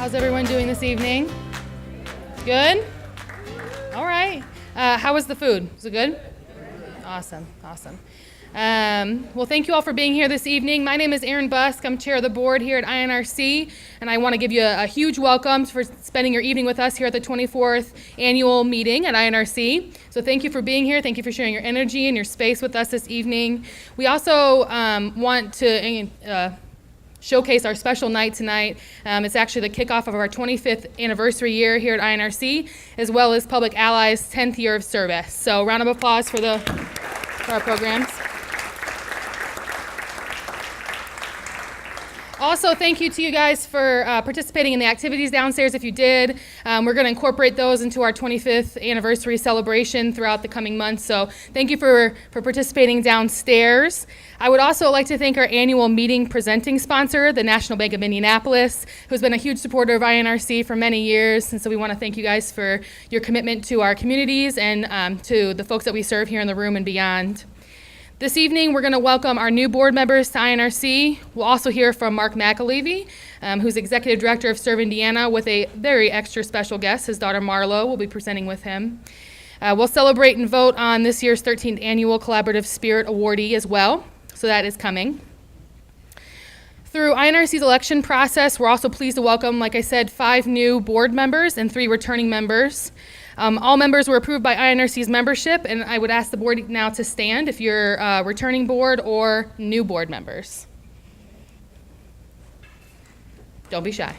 How's everyone doing this evening? Good? All right. How was the food? Was it good? Awesome. Well, thank you all for being here this evening. My name is Erin Busk. I'm chair of the board here at INRC, and I want to give you a huge welcome for spending your evening with us here at the 24th annual meeting at INRC. So thank you for being here. Thank you for sharing your energy and your space with us this evening. We also want to showcase our special night tonight. It's actually the kickoff of our 25th anniversary year here at INRC, as well as Public Ally's 10th year of service. So round of applause for our programs. Also, thank you to you guys for participating in the activities downstairs if you did. We're going to incorporate those into our 25th anniversary celebration throughout the coming months, so thank you for participating downstairs. I would also like to thank our annual meeting presenting sponsor, the National Bank of Indianapolis, who's been a huge supporter of INRC for many years, and so we want to thank you guys for your commitment to our communities and to the folks that we serve here in the room and beyond. This evening, we're going to welcome our new board members to INRC. We'll also hear from Mark McAlevey, who's Executive Director of Serve Indiana, with a very extra special guest. His daughter Marlo will be presenting with him. We'll celebrate and vote on this year's 13th Annual Collaborative Spirit Awardee as well, so that is coming. Through INRC's election process, we're also pleased to welcome, like I said, 5 new board members and 3 returning members. All members were approved by INRC's membership, and I would ask the board now to stand if you're returning board or new board members. Don't be shy.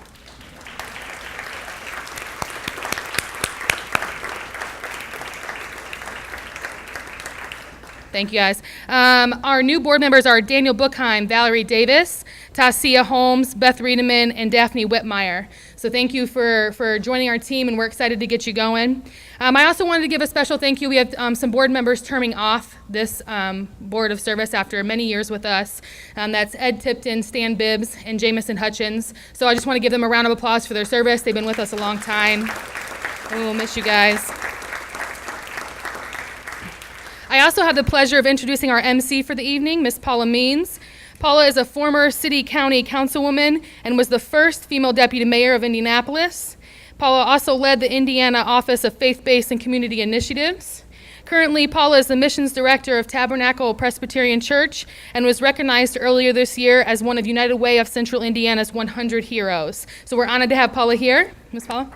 Thank you, guys. Our new board members are Daniel Bookheim, Valerie Davis, Tasia Holmes, Beth Riedemann, and Daphne Whitmire. So thank you for joining our team, and we're excited to get you going. I also wanted to give a special thank you. We have some board members terming off this board of service after many years with us. That's Ed Tipton, Stan Bibbs, and Jamison Hutchins. So I just want to give them a round of applause for their service. They've been with us a long time, and we'll miss you guys. I also have the pleasure of introducing our MC for the evening, Miss Paula Means. Paula is a former city-county councilwoman and was the first female deputy mayor of Indianapolis. Paula also led the Indiana Office of Faith-Based and Community Initiatives. Currently, Paula is the missions director of Tabernacle Presbyterian Church and was recognized earlier this year as one of United Way of Central Indiana's 100 heroes. So we're honored to have Paula here. Ms. Paula?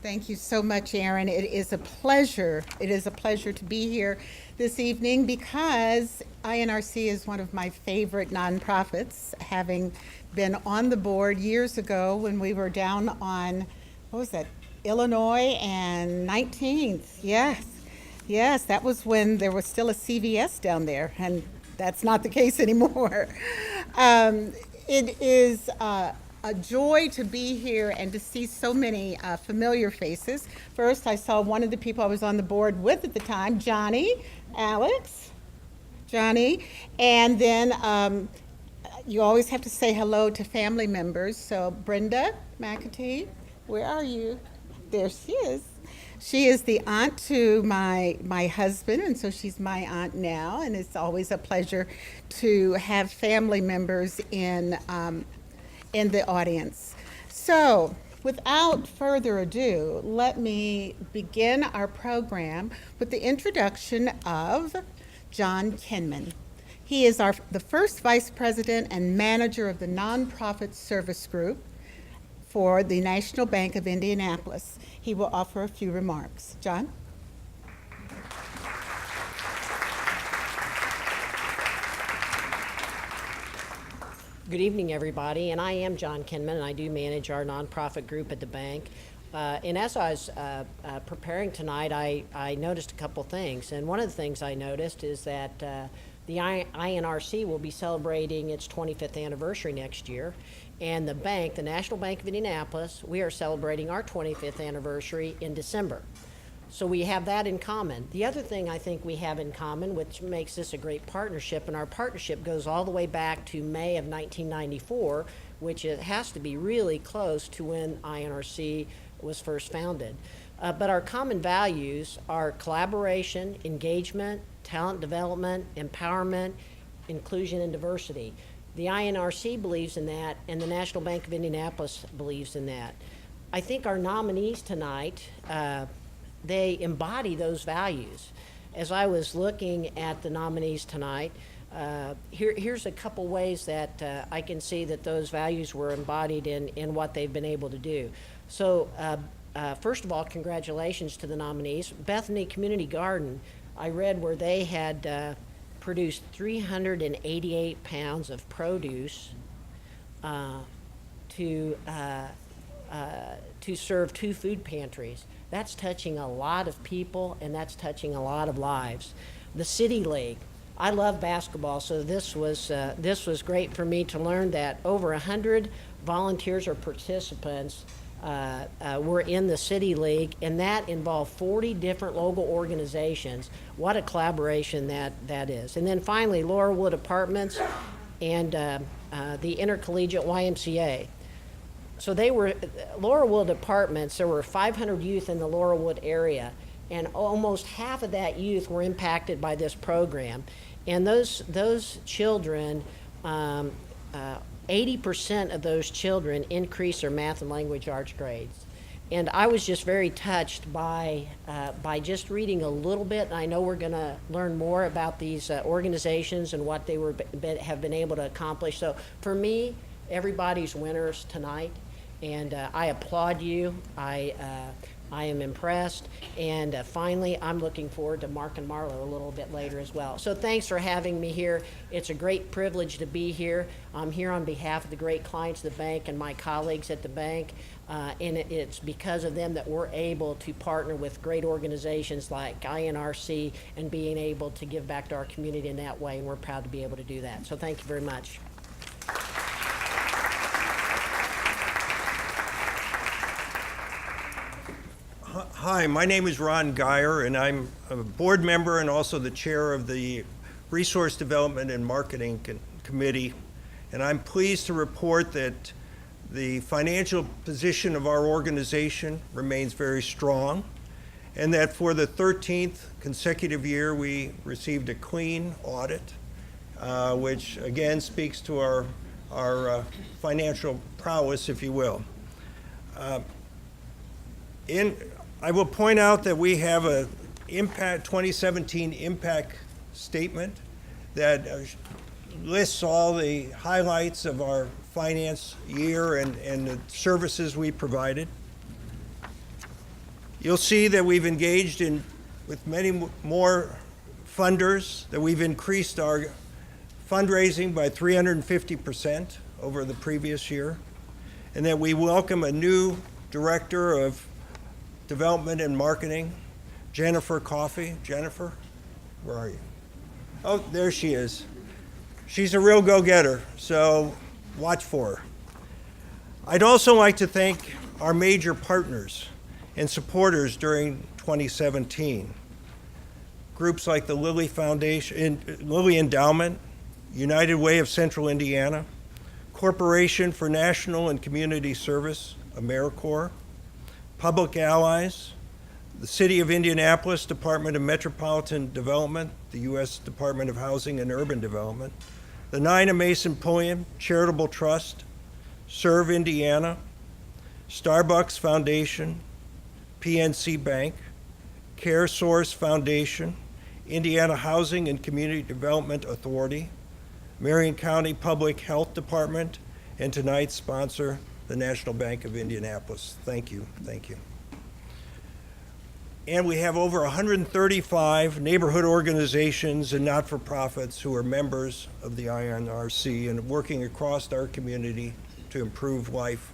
Thank you so much, Erin. It is a pleasure. It is a pleasure to be here this evening because INRC is one of my favorite nonprofits, having been on the board years ago when we were down on, what was that, Illinois and 19th. Yes, that was when there was still a CVS down there, and that's not the case anymore. It is a joy to be here and to see so many familiar faces. First, I saw one of the people I was on the board with at the time, Johnny, and then you always have to say hello to family members. So Brenda McAtee, where are you? There she is. She is the aunt to my husband, and so she's my aunt now, and it's always a pleasure to have family members in the audience. So, without further ado, let me begin our program with the introduction of John Kinman. He is the first vice president and manager of the nonprofit service group for the National Bank of Indianapolis. He will offer a few remarks. John? Good evening, everybody, and I am John Kinman, and I do manage our nonprofit group at the bank. And as I was preparing tonight, I noticed a couple things, and one of the things I noticed is that the INRC will be celebrating its 25th anniversary next year, and the bank, the National Bank of Indianapolis, we are celebrating our 25th anniversary in December. So we have that in common. The other thing I think we have in common, which makes this a great partnership, and our partnership goes all the way back to May of 1994, which it has to be really close to when INRC was first founded. But our common values are collaboration, engagement, talent development, empowerment, inclusion, and diversity. The INRC believes in that, and the National Bank of Indianapolis believes in that. I think our nominees tonight, they embody those values. As I was looking at the nominees tonight, here's a couple ways that I can see that those values were embodied in what they've been able to do. So first of all, congratulations to the nominees. Bethany Community Garden, I read where they had produced 388 pounds of produce to serve 2 food pantries. That's touching a lot of people, and that's touching a lot of lives. The City League, I love basketball, so this was great for me to learn that over 100 volunteers or participants were in the City League, and that involved 40 different local organizations. What a collaboration that is. And then finally, Laurelwood Apartments and the Intercollegiate YMCA. So they were, Laurelwood Apartments, there were 500 youth in the Laurelwood area, and almost half of that youth were impacted by this program. And those children, 80% of those children increased their math and language arts grades. And I was just very touched by just reading a little bit. And I know we're going to learn more about these organizations and what they have been able to accomplish. So for me, everybody's winners tonight, and I applaud you. I am impressed, and finally, I'm looking forward to Mark and Marlo a little bit later as well. So thanks for having me here. It's a great privilege to be here. I'm here on behalf of the great clients of the bank and my colleagues at the bank, and it's because of them that we're able to partner with great organizations like INRC and being able to give back to our community in that way, and we're proud to be able to do that. So thank you very much. Hi, my name is Ron Dyer, and I'm a board member and also the chair of the Resource Development and Marketing Committee. And I'm pleased to report that the financial position of our organization remains very strong, and that for the 13th consecutive year we received a clean audit, which again speaks to our financial prowess, if you will. I will point out that we have a 2017 impact statement that lists all the highlights of our finance year and the services we provided. You'll see that we've engaged with many more funders, that we've increased our fundraising by 350% over the previous year, and that we welcome a new director of Development and Marketing, Jennifer Coffey. Jennifer, where are you? Oh, there she is. She's a real go-getter, so watch for her. I'd also like to thank our major partners and supporters during 2017. Groups like the Lilly Foundation, Lilly Endowment, United Way of Central Indiana, Corporation for National and Community Service, AmeriCorps, Public Allies, the City of Indianapolis Department of Metropolitan Development, the U.S. Department of Housing and Urban Development, the Nina Mason Pulliam Charitable Trust, Serve Indiana, Starbucks Foundation, PNC Bank, CareSource Foundation, Indiana Housing and Community Development Authority, Marion County Public Health Department, and tonight's sponsor, the National Bank of Indianapolis. Thank you, thank you. And we have over 135 neighborhood organizations and not-for-profits who are members of the INRC and working across our community to improve life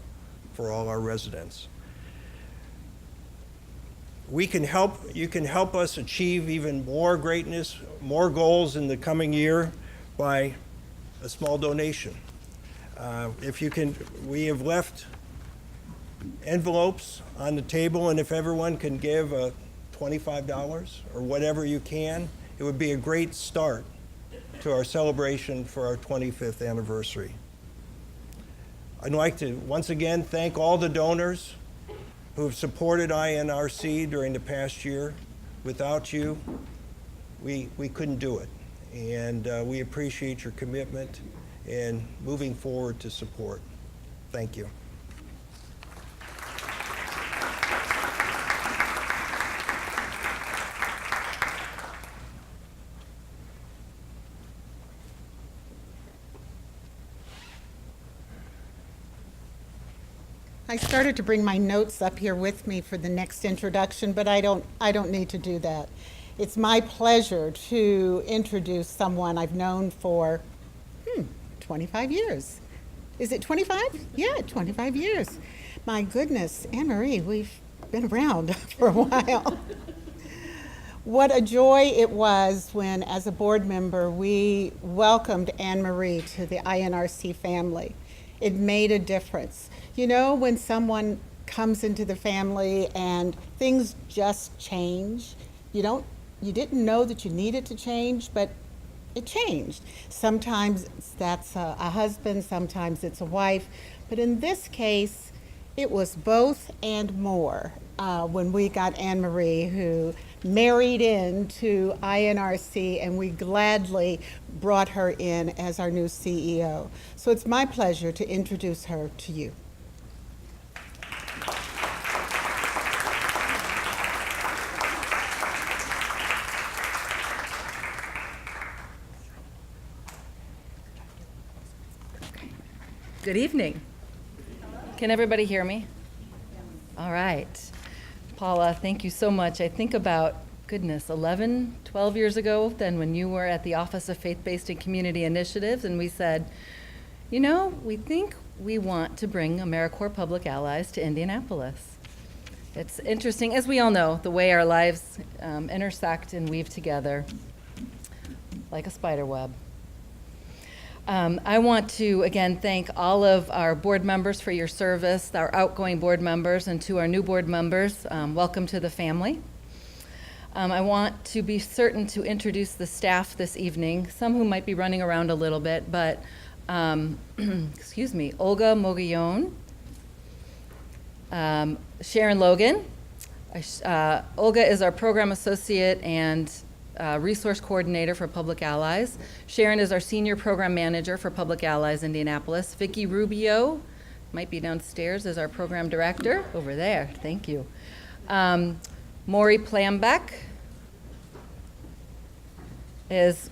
for all our residents. You can help us achieve even more greatness, more goals in the coming year by a small donation. If you can, we have left envelopes on the table, and if everyone can give $25 or whatever you can, it would be a great start to our celebration for our 25th anniversary. I'd like to once again thank all the donors who have supported INRC during the past year. Without you, we couldn't do it. And we appreciate your commitment and moving forward to support. Thank you. I started to bring my notes up here with me for the next introduction, but I don't need to do that. It's my pleasure to introduce someone I've known for 25 years. Is it 25? Yeah, 25 years. My goodness, Anne-Marie, we've been around for a while. What a joy it was when, as a board member, we welcomed Anne-Marie to the INRC family. It made a difference. You know, when someone comes into the family and things just change, you didn't know that you needed to change, but it changed. Sometimes that's a husband, sometimes it's a wife, but in this case, it was both and more when we got Anne-Marie, who married into INRC, and we gladly brought her in as our new CEO. So it's my pleasure to introduce her to you. Good evening. Can everybody hear me? All right. Paula, thank you so much. I think about, 11, 12 years ago then, when you were at the Office of Faith-Based and Community Initiatives, and we said, you know, we think we want to bring AmeriCorps Public Allies to Indianapolis. It's interesting, as we all know, the way our lives intersect and weave together like a spider web. I want to, again, thank all of our board members for your service, our outgoing board members, and to our new board members, welcome to the family. I want to be certain to introduce the staff this evening, some who might be running around a little bit, but, excuse me, Olga Mogillon, Sharon Logan. Olga is our program associate and resource coordinator for Public Allies. Sharon is our senior program manager for Public Allies Indianapolis. Vicki Rubio, might be downstairs, is our program director. Over there, thank you. Maury Plambeck is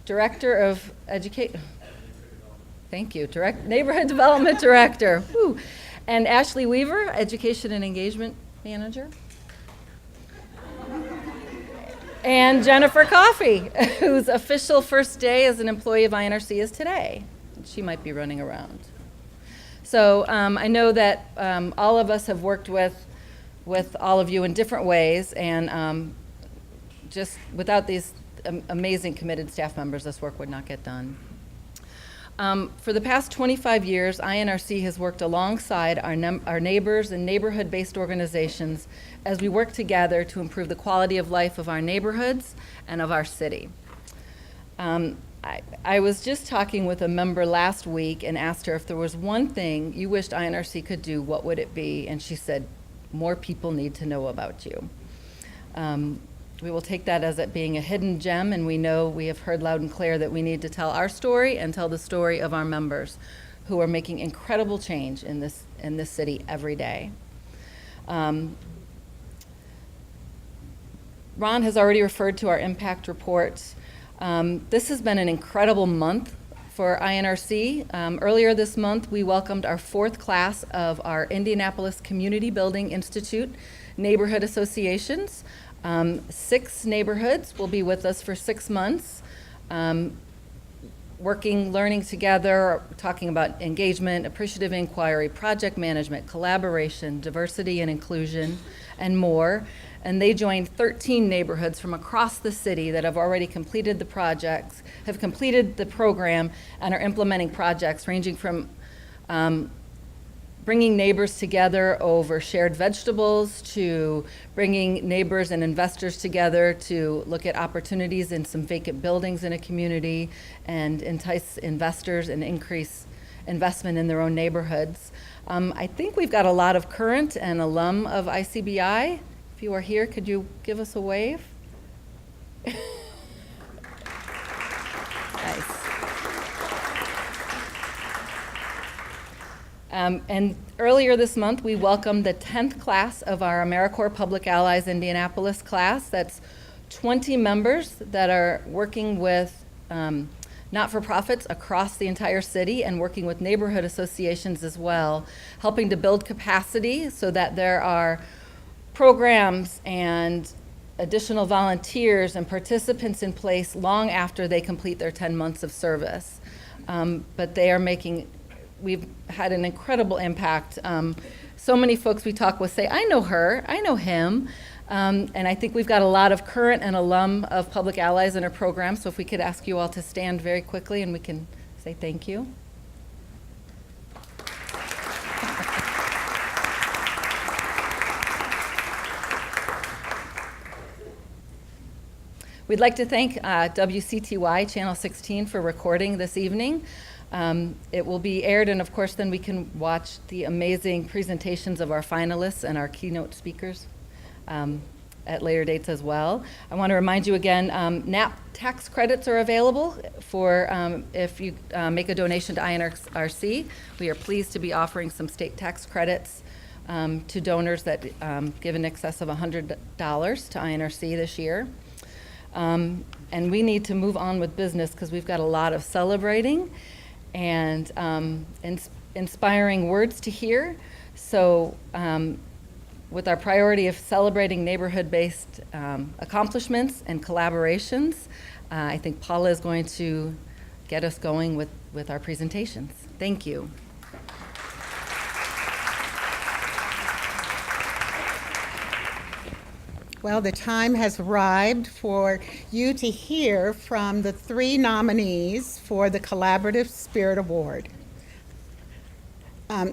director of education. Thank you, neighborhood development director. Woo. And Ashley Weaver, education and engagement manager. And Jennifer Coffey, whose official first day as an employee of INRC is today. She might be running around. So I know that all of us have worked with all of you in different ways, and just without these amazing committed staff members, this work would not get done. For the past 25 years, INRC has worked alongside our neighbors and neighborhood-based organizations as we work together to improve the quality of life of our neighborhoods and of our city. I was just talking with a member last week and asked her if there was one thing you wished INRC could do, what would it be? And she said, more people need to know about you. We will take that as it being a hidden gem, and we know we have heard loud and clear that we need to tell our story and tell the story of our members who are making incredible change in this city every day. Ron has already referred to our impact reports. This has been an incredible month for INRC. Earlier this month, we welcomed our 4th class of our Indianapolis Community Building Institute neighborhood associations. 6 neighborhoods will be with us for 6 months, working, learning together, talking about engagement, appreciative inquiry, project management, collaboration, diversity and inclusion, and more. And they joined 13 neighborhoods from across the city that have already completed the projects, have completed the program, and are implementing projects ranging from bringing neighbors together over shared vegetables to bringing neighbors and investors together to look at opportunities in some vacant buildings in a community and entice investors and increase investment in their own neighborhoods. I think we've got a lot of current and alum of ICBI. If you are here, could you give us a wave? Nice. And earlier this month, we welcomed the 10th class of our AmeriCorps Public Allies Indianapolis class. That's 20 members that are working with not-for-profits across the entire city and working with neighborhood associations as well, helping to build capacity so that there are programs and additional volunteers and participants in place long after they complete their 10 months of service. But they are we've had an incredible impact. So many folks we talk with say, I know her, I know him. And I think we've got a lot of current and alum of Public Allies in our program, so if we could ask you all to stand very quickly and we can say thank you. We'd like to thank WCTY Channel 16 for recording this evening. It will be aired, and of course then we can watch the amazing presentations of our finalists and our keynote speakers at later dates as well. I want to remind you again, NAP tax credits are available for if you make a donation to INRC. We are pleased to be offering some state tax credits to donors that give in excess of $100 to INRC this year. And we need to move on with business because we've got a lot of celebrating and inspiring words to hear. So with our priority of celebrating neighborhood-based accomplishments and collaborations, I think Paula is going to get us going with our presentations. Thank you. Well, the time has arrived for you to hear from the 3 nominees for the Collaborative Spirit Award.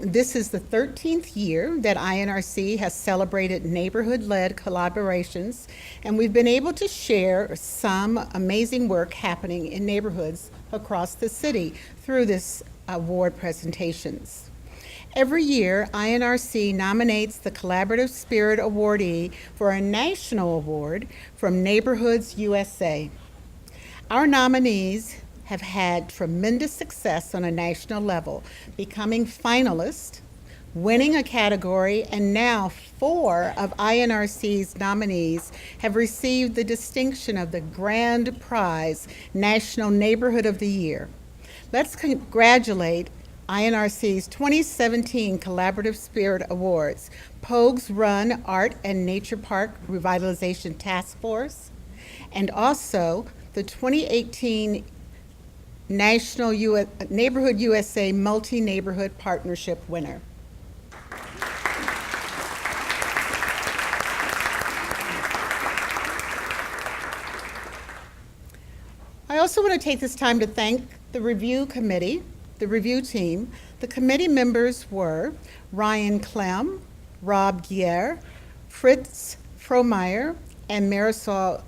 This is the 13th year that INRC has celebrated neighborhood-led collaborations, and we've been able to share some amazing work happening in neighborhoods across the city through this award presentations. Every year, INRC nominates the Collaborative Spirit awardee for a national award from Neighborhoods USA. Our nominees have had tremendous success on a national level, becoming finalists, winning a category, and now 4 of INRC's nominees have received the distinction of the Grand Prize National Neighborhood of the Year. Let's congratulate INRC's 2017 Collaborative Spirit Awards, Pogues Run Art and Nature Park Revitalization Task Force, and also the 2018 National Neighborhood USA Multi-Neighborhood Partnership winner. I also want to take this time to thank the review committee, the review team. The committee members were Ryan Clem, Rob Gier, Fritz Fromeyer, and Marisol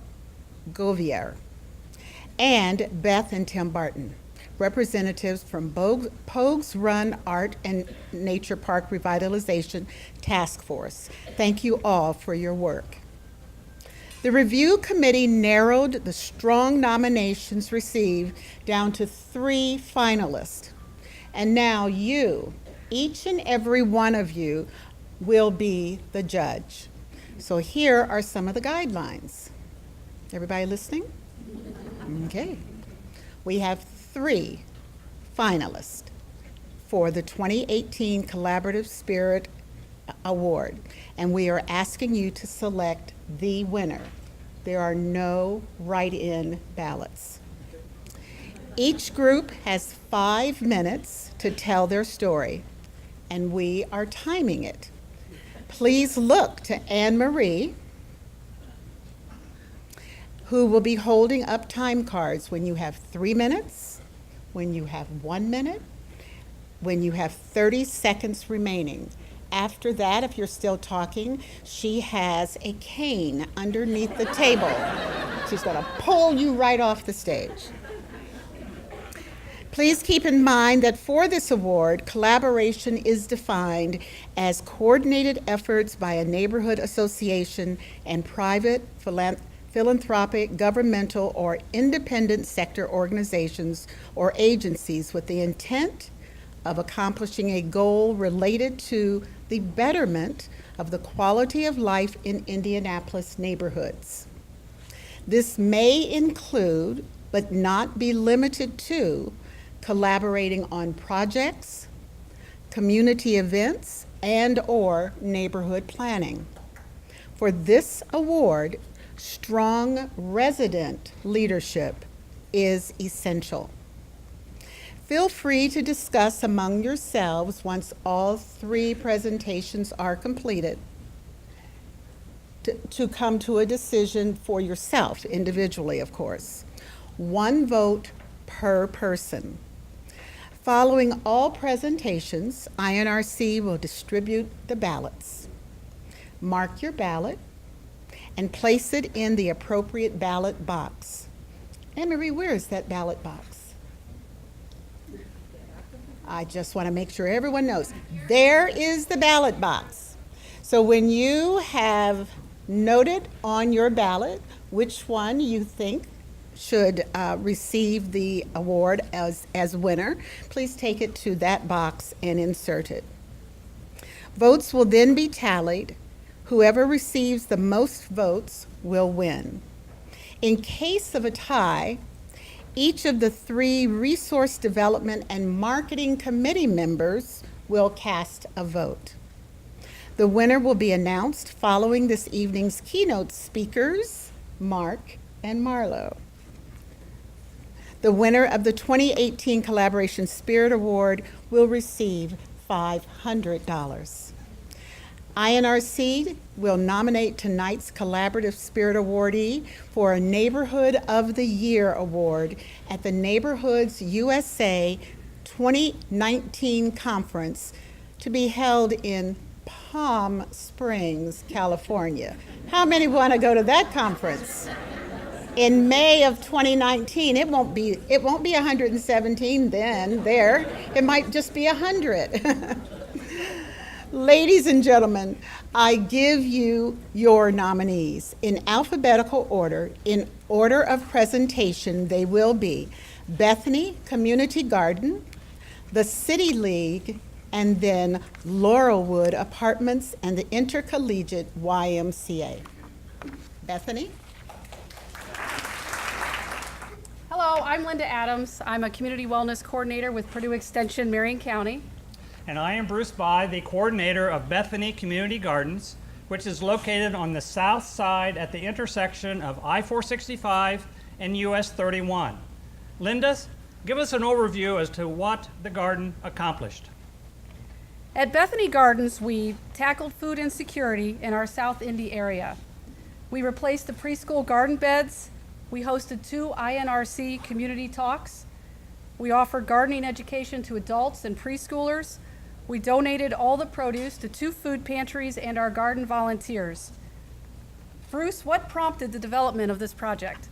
Govier, and Beth and Tim Barton, representatives from Pogues Run Art and Nature Park Revitalization Task Force. Thank you all for your work. The review committee narrowed the strong nominations received down to 3 finalists. And now you, each and every one of you, will be the judge. So here are some of the guidelines. Everybody listening? Okay. We have 3 finalists for the 2018 Collaborative Spirit Award, and we are asking you to select the winner. There are no write-in ballots. Each group has 5 minutes to tell their story, and we are timing it. Please look to Anne Marie, who will be holding up time cards when you have 3 minutes, when you have 1 minute, when you have 30 seconds remaining. After that, if you're still talking, she has a cane underneath the table. She's going to pull you right off the stage. Please keep in mind that for this award, collaboration is defined as coordinated efforts by a neighborhood association and private, philanthropic, governmental, or independent sector organizations or agencies with the intent of accomplishing a goal related to the betterment of the quality of life in Indianapolis neighborhoods. This may include, but not be limited to, collaborating on projects, community events, and/or neighborhood planning. For this award, strong resident leadership is essential. Feel free to discuss among yourselves once all 3 presentations are completed to come to a decision for yourself, individually, of course. 1 vote per person. Following all presentations, INRC will distribute the ballots. Mark your ballot and place it in the appropriate ballot box. Anne-Marie, where is that ballot box? I just want to make sure everyone knows. There is the ballot box. So when you have noted on your ballot which one you think should receive the award as winner, please take it to that box and insert it. Votes will then be tallied. Whoever receives the most votes will win. In case of a tie, each of the 3 Resource Development and Marketing Committee members will cast a vote. The winner will be announced following this evening's keynote speakers, Mark and Marlo. The winner of the 2018 Collaboration Spirit Award will receive $500. INRC will nominate tonight's Collaborative Spirit Awardee for a Neighborhood of the Year Award at the Neighborhoods USA 2019 conference to be held in Palm Springs, California. How many want to go to that conference? In May of 2019, it won't be 117 then, there. It might just be 100. Ladies and gentlemen, I give you your nominees. In alphabetical order, in order of presentation, they will be Bethany Community Garden, the City League, and then Laurelwood Apartments and the Intercollegiate YMCA. Bethany? Hello, I'm Linda Adams. I'm a Community Wellness Coordinator with Purdue Extension, Marion County. And I am Bruce By, the coordinator of Bethany Community Gardens, which is located on the south side at the intersection of I-465 and US 31. Linda, give us an overview as to what the garden accomplished. At Bethany Gardens, we tackled food insecurity in our South Indy area. We replaced the preschool garden beds. We hosted 2 INRC community talks. We offered gardening education to adults and preschoolers. We donated all the produce to 2 food pantries and our garden volunteers. Bruce, what prompted the development of this project?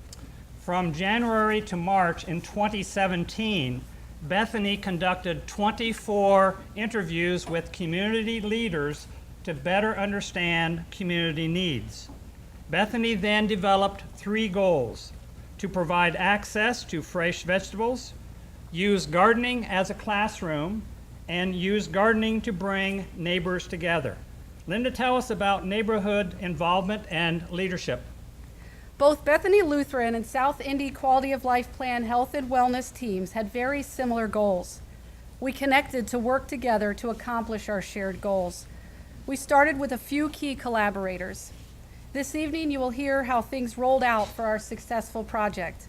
From January to March in 2017, Bethany conducted 24 interviews with community leaders to better understand community needs. Bethany then developed 3 goals: to provide access to fresh vegetables, use gardening as a classroom, and use gardening to bring neighbors together. Linda, tell us about neighborhood involvement and leadership. Both Bethany Lutheran and South Indy Quality of Life Plan Health and Wellness teams had very similar goals. We connected to work together to accomplish our shared goals. We started with a few key collaborators. This evening you will hear how things rolled out for our successful project.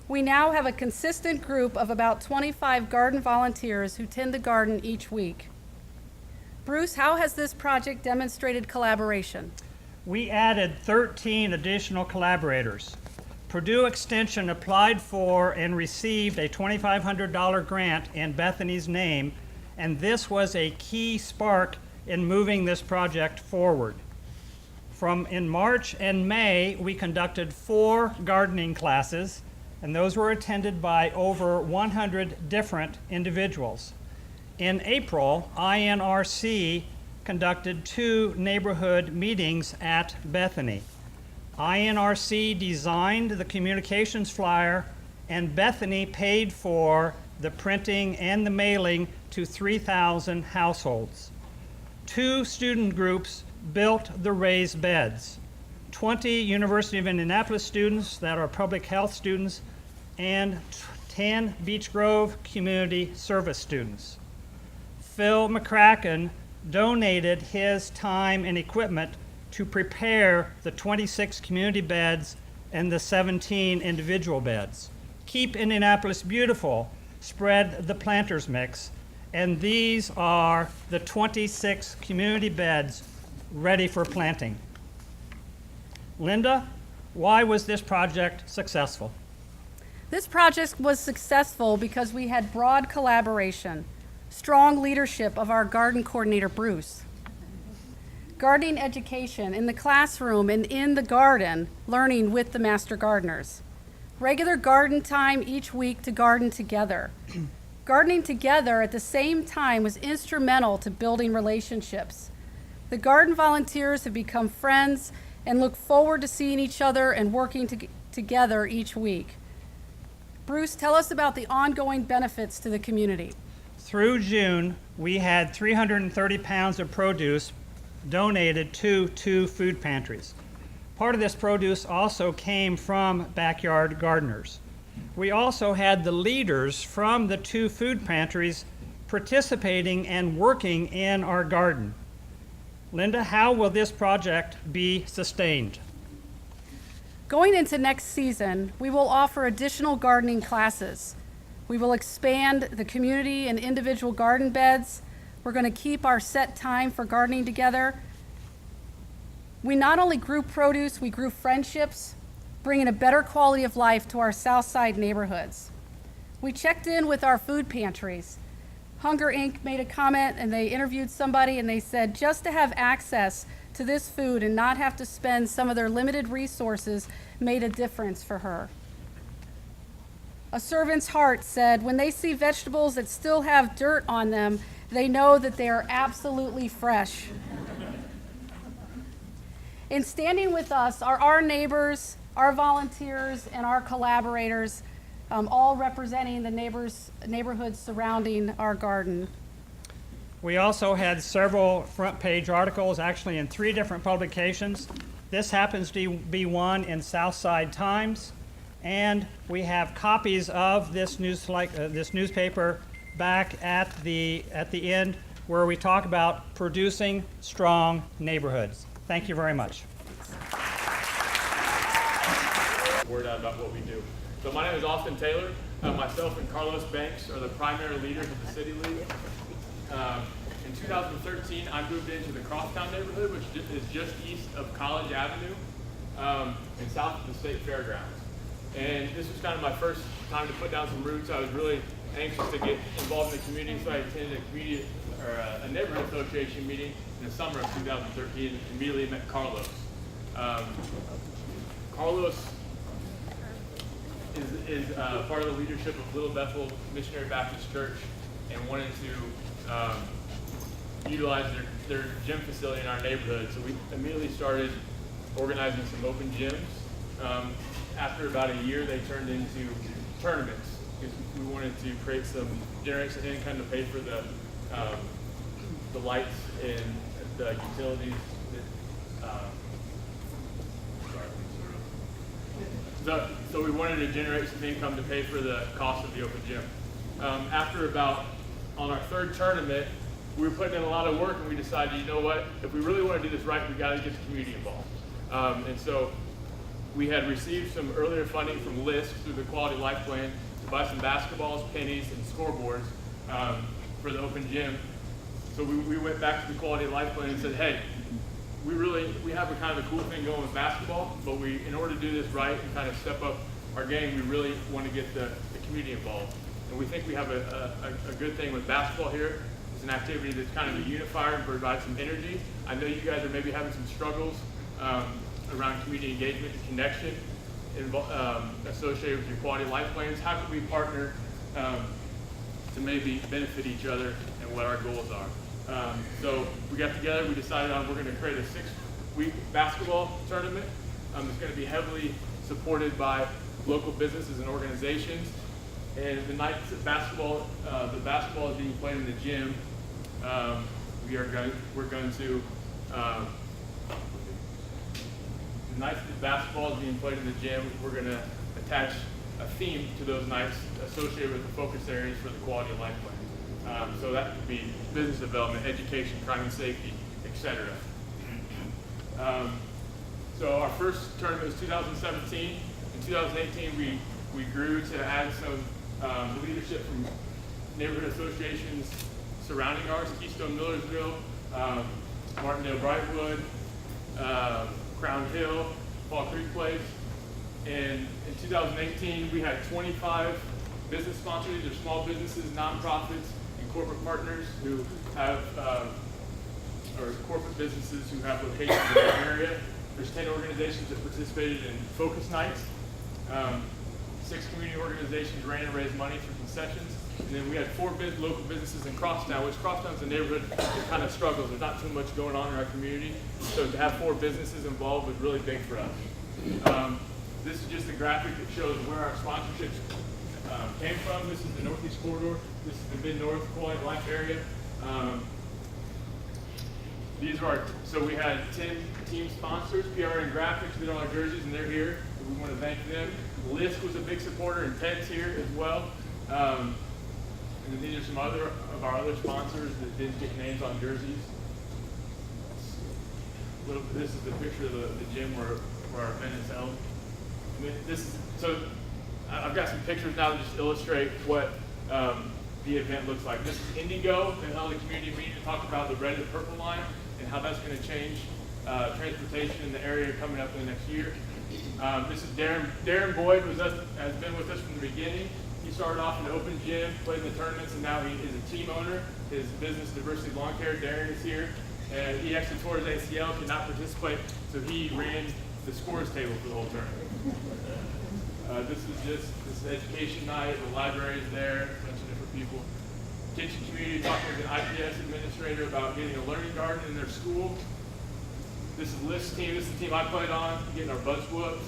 We now have a consistent group of about 25 garden volunteers who tend the garden each week. Bruce, how has this project demonstrated collaboration? We added 13 additional collaborators. Purdue Extension applied for and received a $2,500 grant in Bethany's name, and this was a key spark in moving this project forward. In March and May, we conducted 4 gardening classes, and those were attended by over 100 different individuals. In April, INRC conducted 2 neighborhood meetings at Bethany. INRC designed the communications flyer, and Bethany paid for the printing and the mailing to 3,000 households. 2 student groups built the raised beds. 20 University of Indianapolis students that are public health students, and 10 Beech Grove Community Service students. Phil McCracken donated his time and equipment to prepare the 26 community beds and the 17 individual beds. Keep Indianapolis Beautiful spread the planters mix, and these are the 26 community beds ready for planting. Linda, why was this project successful? This project was successful because we had broad collaboration, strong leadership of our garden coordinator, Bruce, gardening education in the classroom and in the garden, learning with the master gardeners, regular garden time each week to garden together. Gardening together at the same time was instrumental to building relationships. The garden volunteers have become friends and look forward to seeing each other and working together each week. Bruce, tell us about the ongoing benefits to the community. Through June, we had 330 pounds of produce donated to 2 food pantries. Part of this produce also came from backyard gardeners. We also had the leaders from the 2 food pantries participating and working in our garden. Linda, how will this project be sustained? Going into next season, we will offer additional gardening classes. We will expand the community and individual garden beds. We're going to keep our set time for gardening together. We not only grew produce, we grew friendships, bringing a better quality of life to our South Side neighborhoods. We checked in with our food pantries. Hunger Inc. made a comment, and they interviewed somebody, and they said just to have access to this food and not have to spend some of their limited resources made a difference for her. A Servant's Heart said when they see vegetables that still have dirt on them, they know that they are absolutely fresh. In standing with us are our neighbors, our volunteers, and our collaborators, all representing the neighborhoods surrounding our garden. We also had several front page articles, actually in 3 different publications. This happens to be one in Southside Times, and we have copies of this newspaper back at the end, where we talk about producing strong neighborhoods. Thank you very much. Word out about what we do. So my name is Austin Taylor. Myself and Carlos Banks are the primary leaders of the City League. In 2013, I moved into the Crosstown neighborhood, which is just east of College Avenue and south of the State Fairgrounds. And this was kind of my first time to put down some roots. I was really anxious to get involved in the community, so I attended a neighborhood association meeting in the summer of 2013 and immediately met Carlos. Carlos is part of the leadership of Little Bethel Missionary Baptist Church and wanted to utilize their gym facility in our neighborhood. So we immediately started organizing some open gyms. After about a year, they turned into tournaments because we wanted to generate some income to pay for the lights and the utilities. So we wanted to generate some income to pay for the cost of the open gym. On our 3rd tournament, we were putting in a lot of work, and we decided, you know what, if we really want to do this right, we got to get the community involved. And so we had received some earlier funding from LISC through the Quality Life Plan to buy some basketballs, pennies, and scoreboards for the open gym. So we went back to the Quality Life Plan and said, hey, we have a kind of a cool thing going with basketball, but in order to do this right and kind of step up our game, we really want to get the community involved. And we think we have a good thing with basketball here. It's an activity that's kind of a unifier and provides some energy. I know you guys are maybe having some struggles around community engagement and connection. associated with your quality of life plans? How can we partner to maybe benefit each other and what our goals are? So we got together, we decided we're going to create a 6-week basketball tournament. It's going to be heavily supported by local businesses and organizations. And the nights of basketball, the basketball is being played in the gym. We're going to the nights that basketball is being played in the gym, we're going to attach a theme to those nights associated with the focus areas for the quality of life plan. So that could be business development, education, crime and safety, etc. So our first tournament was 2017. In 2018, we grew to add some leadership from neighborhood associations surrounding ours: Keystone Millersville, Martindale Brightwood, Crown Hill, Fall Creek Place. And in 2018, we had 25 business sponsors. These are small businesses, nonprofits, and corporate partners who have, or corporate businesses who have locations in the area. There's 10 organizations that participated in focus nights. 6 community organizations ran and raised money for concessions. And then we had 4 local businesses in Crosstown, which Crosstown's a neighborhood that kind of struggles. There's not too much going on in our community. So to have 4 businesses involved was really big for us. This is just a graphic that shows where our sponsorships came from. This is the Northeast Corridor. This is the Mid-North Quality of Life area. These are so we had 10 team sponsors. PRN Graphics did all our jerseys, and they're here. We want to thank them. Lisk was a big supporter, and Ted's here as well. And then these are some of our other sponsors that didn't get names on jerseys. This is the picture of the gym where our event is held. I mean, I've got some pictures now that just illustrate what the event looks like. This is Indigo. They held a community meeting to talk about the red and purple line and how that's going to change transportation in the area coming up in the next year. This is Darren Boyd has been with us from the beginning. He started off in an open gym, played in the tournaments, and now he is a team owner. His business, Diversity Lawn Care, Darren is here. And he actually tore his ACL, could not participate, so he ran the scores table for the whole tournament. This is education night. The library is there, a bunch of different people. Kitchen community talking with an IPS administrator about getting a learning garden in their school. This is Lift's team. This is the team I played on, getting our butts whooped.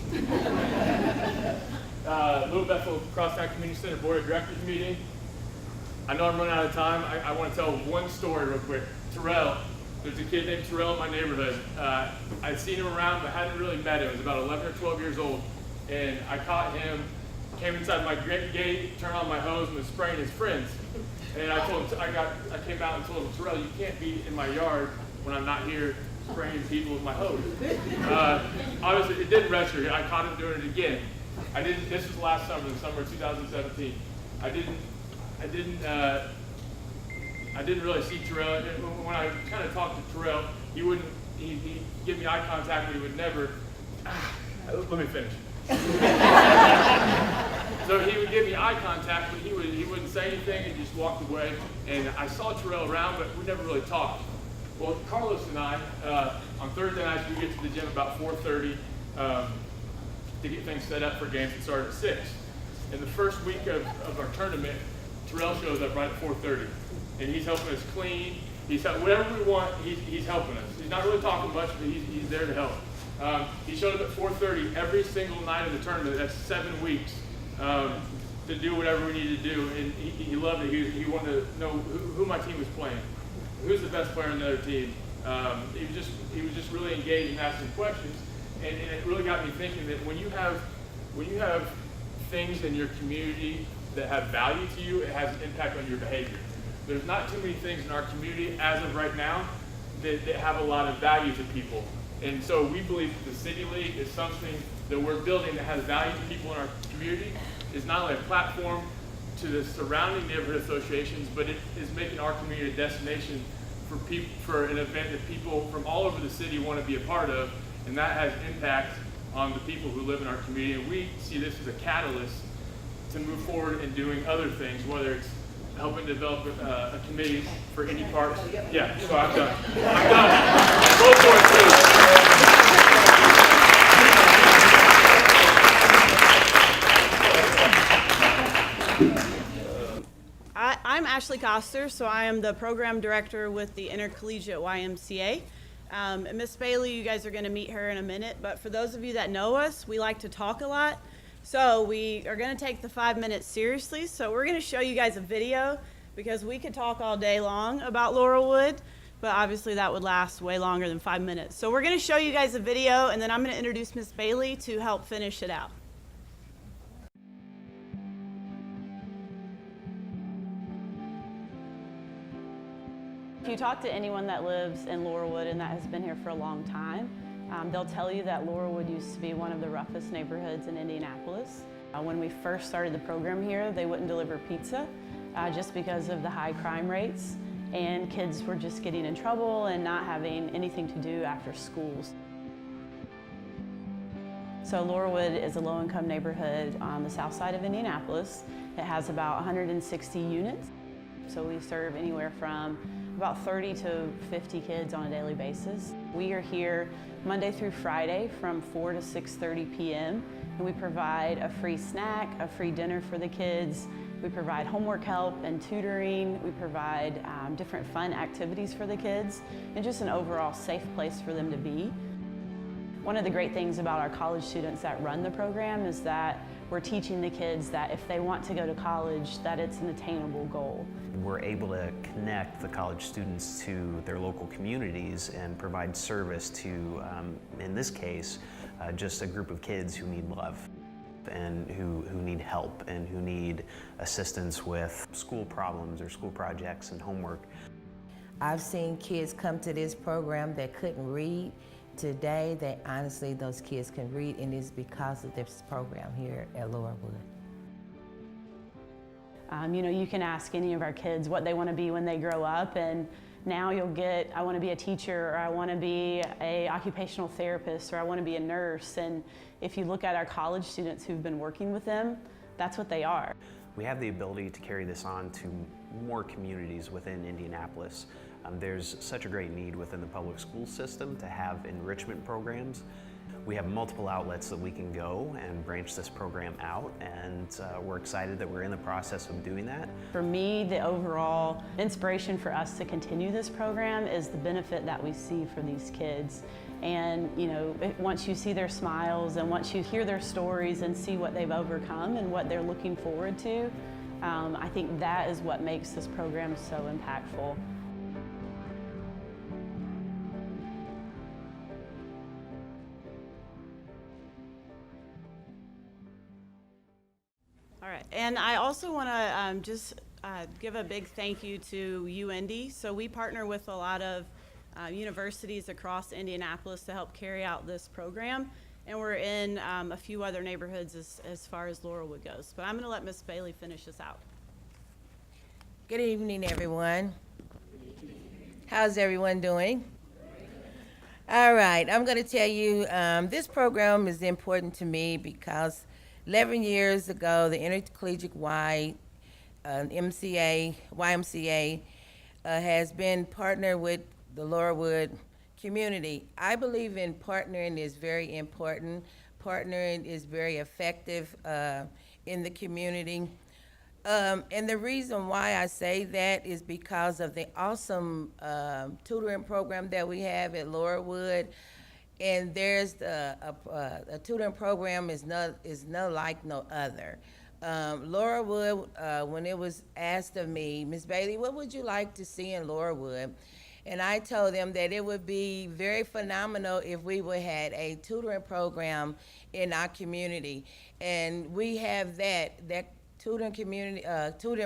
Little Bethel Crosstown Community Center Board of Directors meeting. I know I'm running out of time. I want to tell one story real quick. Terrell. There's a kid named Terrell in my neighborhood. I'd seen him around, but hadn't really met him. He was about 11 or 12 years old. And I caught him, came inside my gate, turned on my hose, and was spraying his friends. And I told him, I came out and told him, Terrell, you can't be in my yard when I'm not here spraying people with my hose. Obviously, it didn't register. I caught him doing it again. This was last summer, the summer of 2017. I didn't really see Terrell. When I kind of talked to Terrell, he'd give me eye contact, but he would never, let me finish. So he would give me eye contact, but he wouldn't say anything and just walked away. And I saw Terrell around, but we never really talked. Well, Carlos and I, on Thursday nights, we get to the gym about 4:30 to get things set up for games that start at 6. In the first week of our tournament, Terrell shows up right at 4:30. And he's helping us clean. Whatever we want, he's helping us. He's not really talking much, but he's there to help. He showed up at 4:30 every single night of the tournament. That's 7 weeks to do whatever we needed to do. And he loved it. He wanted to know who my team was playing, who's the best player on the other team. He was just really engaged in asking questions, and it really got me thinking that when you have things in your community that have value to you, it has an impact on your behavior. There's not too many things in our community as of right now that have a lot of value to people. And so we believe that the City League is something that we're building that has value to people in our community. It's not only a platform to the surrounding neighborhood associations, but it is making our community a destination for an event that people from all over the city want to be a part of, and that has impact on the people who live in our community. And we see this as a catalyst to move forward in doing other things, whether it's helping develop a committee for any parks. Yeah, so I'm done. Go for it, too. I'm Ashley Coster, so I am the program director with the Intercollegiate YMCA. Miss Bailey, you guys are going to meet her in a minute, but for those of you that know us, we like to talk a lot. So we are going to take the 5 minutes seriously. So we're going to show you guys a video because we could talk all day long about Laurelwood, but obviously that would last way longer than 5 minutes. So we're going to show you guys a video, and then I'm going to introduce Miss Bailey to help finish it out. If you talk to anyone that lives in Laurelwood and that has been here for a long time, they'll tell you that Laurelwood used to be one of the roughest neighborhoods in Indianapolis. When we first started the program here, they wouldn't deliver pizza just because of the high crime rates, and kids were just getting in trouble and not having anything to do after schools. So Laurelwood is a low-income neighborhood on the south side of Indianapolis. It has about 160 units. So we serve anywhere from about 30 to 50 kids on a daily basis. We are here Monday through Friday from 4 to 6:30 p.m. and we provide a free snack, a free dinner for the kids. We provide homework help and tutoring. We provide different fun activities for the kids and just an overall safe place for them to be. One of the great things about our college students that run the program is that we're teaching the kids that if they want to go to college, that it's an attainable goal. We're able to connect the college students to their local communities and provide service to, in this case, just a group of kids who need love and who need help and who need assistance with school problems or school projects and homework. I've seen kids come to this program that couldn't read. Today, honestly, those kids can read, and it's because of this program here at Laurelwood. You know, you can ask any of our kids what they want to be when they grow up, and now you'll get, I want to be a teacher, or I want to be an occupational therapist, or I want to be a nurse. And if you look at our college students who've been working with them, that's what they are. We have the ability to carry this on to more communities within Indianapolis. There's such a great need within the public school system to have enrichment programs. We have multiple outlets that we can go and branch this program out, and we're excited that we're in the process of doing that. For me, the overall inspiration for us to continue this program is the benefit that we see for these kids. And you know, once you see their smiles and once you hear their stories and see what they've overcome and what they're looking forward to, I think that is what makes this program so impactful. All right, and I also want to just give a big thank you to UIndy. So we partner with a lot of universities across Indianapolis to help carry out this program, and we're in a few other neighborhoods as far as Laurelwood goes. But I'm going to let Miss Bailey finish this out. Good evening, everyone. How's everyone doing? All right, I'm going to tell you, this program is important to me because 11 years ago, the Intercollegiate YMCA has been partnered with the Laurelwood community. I believe in partnering is very important. Partnering is very effective in the community. And the reason why I say that is because of the awesome tutoring program that we have at Laurelwood. And there's a tutoring program is no like no other. Laurelwood, when it was asked of me, Ms. Bailey, what would you like to see in Laurelwood? And I told them that it would be very phenomenal if we would had a tutoring program in our community. And we have that tutoring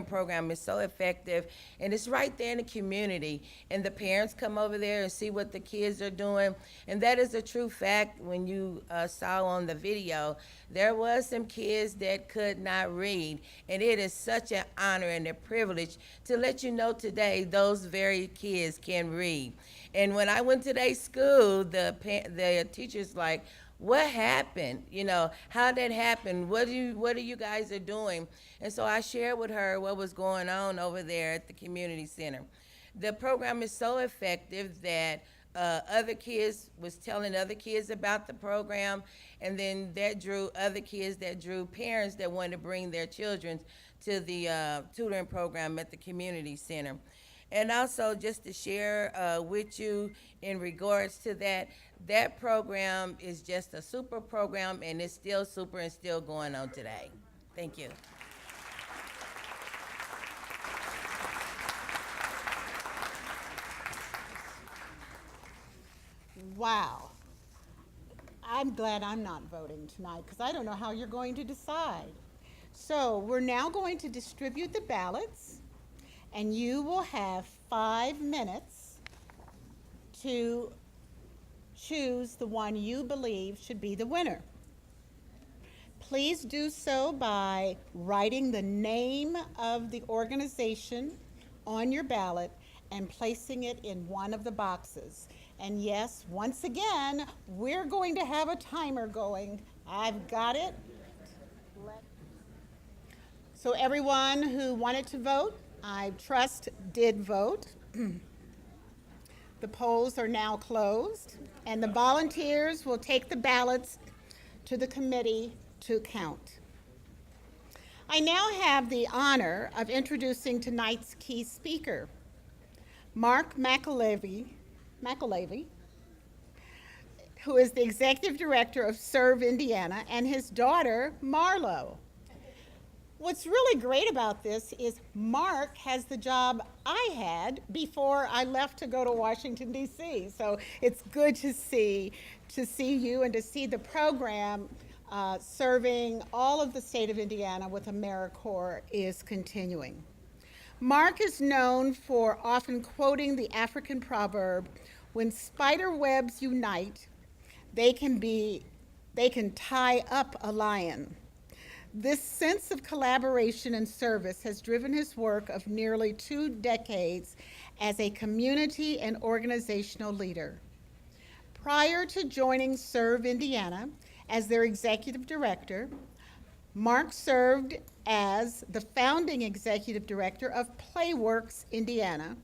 program is so effective, and it's right there in the community, and the parents come over there and see what the kids are doing. And that is a true fact. When you saw on the video, there was some kids that could not read, and it is such an honor and a privilege to let you know today those very kids can read. And when I went to their school, the teachers like, what happened? You know, how did that happen? What are you guys are doing? And so I shared with her what was going on over there at the community center. The program is so effective that other kids was telling other kids about the program, and then that drew other kids, that drew parents that wanted to bring their children to the tutoring program at the community center. And also, just to share with you in regards to that, that program is just a super program, and it's still super and still going on today. Thank you. Wow. I'm glad I'm not voting tonight because I don't know how you're going to decide. So we're now going to distribute the ballots, and you will have 5 minutes to choose the one you believe should be the winner. Please do so by writing the name of the organization on your ballot and placing it in one of the boxes. And yes, once again, we're going to have a timer going. I've got it. So everyone who wanted to vote, I trust, did vote. The polls are now closed, and the volunteers will take the ballots to the committee to count. I now have the honor of introducing tonight's key speaker, Mark McAlevey, who is the Executive Director of Serve Indiana, and his daughter, Marlo. What's really great about this is Mark has the job I had before I left to go to Washington, D.C. So it's good to see you and to see the program serving all of the state of Indiana with AmeriCorps is continuing. Mark is known for often quoting the African proverb, "When spider webs unite, they can tie up a lion." This sense of collaboration and service has driven his work of nearly 2 decades as a community and organizational leader. Prior to joining Serve Indiana as their executive director, Mark served as the founding executive director of Playworks Indiana,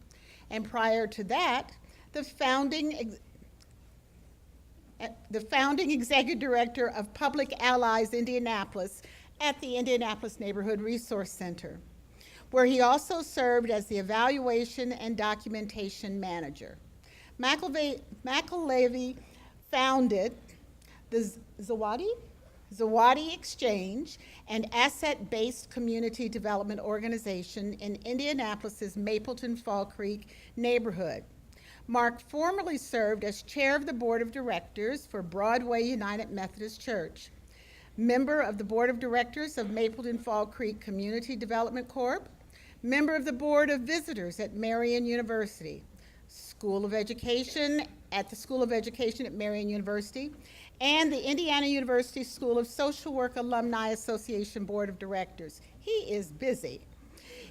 and prior to that, the founding executive director of Public Allies Indianapolis at the Indianapolis Neighborhood Resource Center, where he also served as the evaluation and documentation manager. McAlevey founded the Zawadi Exchange, an asset-based community development organization in Indianapolis's Mapleton-Fall Creek neighborhood. Mark formerly served as chair of the board of directors for Broadway United Methodist Church, member of the board of directors of Mapleton-Fall Creek Community Development Corp., member of the board of visitors at Marian University, School of Education at the School of Education at Marian University, and the Indiana University School of Social Work Alumni Association Board of Directors. He is busy.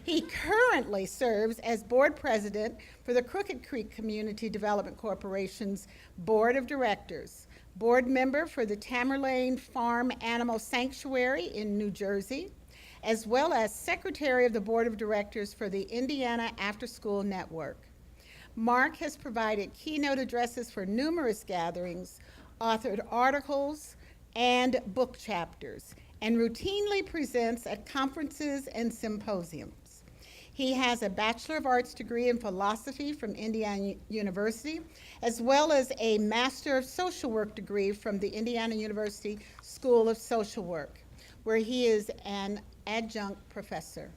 He currently serves as board president for the Crooked Creek Community Development Corporation's Board of Directors, board member for the Tamerlane Farm Animal Sanctuary in New Jersey, as well as secretary of the Board of Directors for the Indiana After School Network. Mark has provided keynote addresses for numerous gatherings, authored articles, and book chapters, and routinely presents at conferences and symposiums. He has a Bachelor of Arts degree in philosophy from Indiana University, as well as a Master of Social Work degree from the Indiana University School of Social Work, where he is an adjunct professor.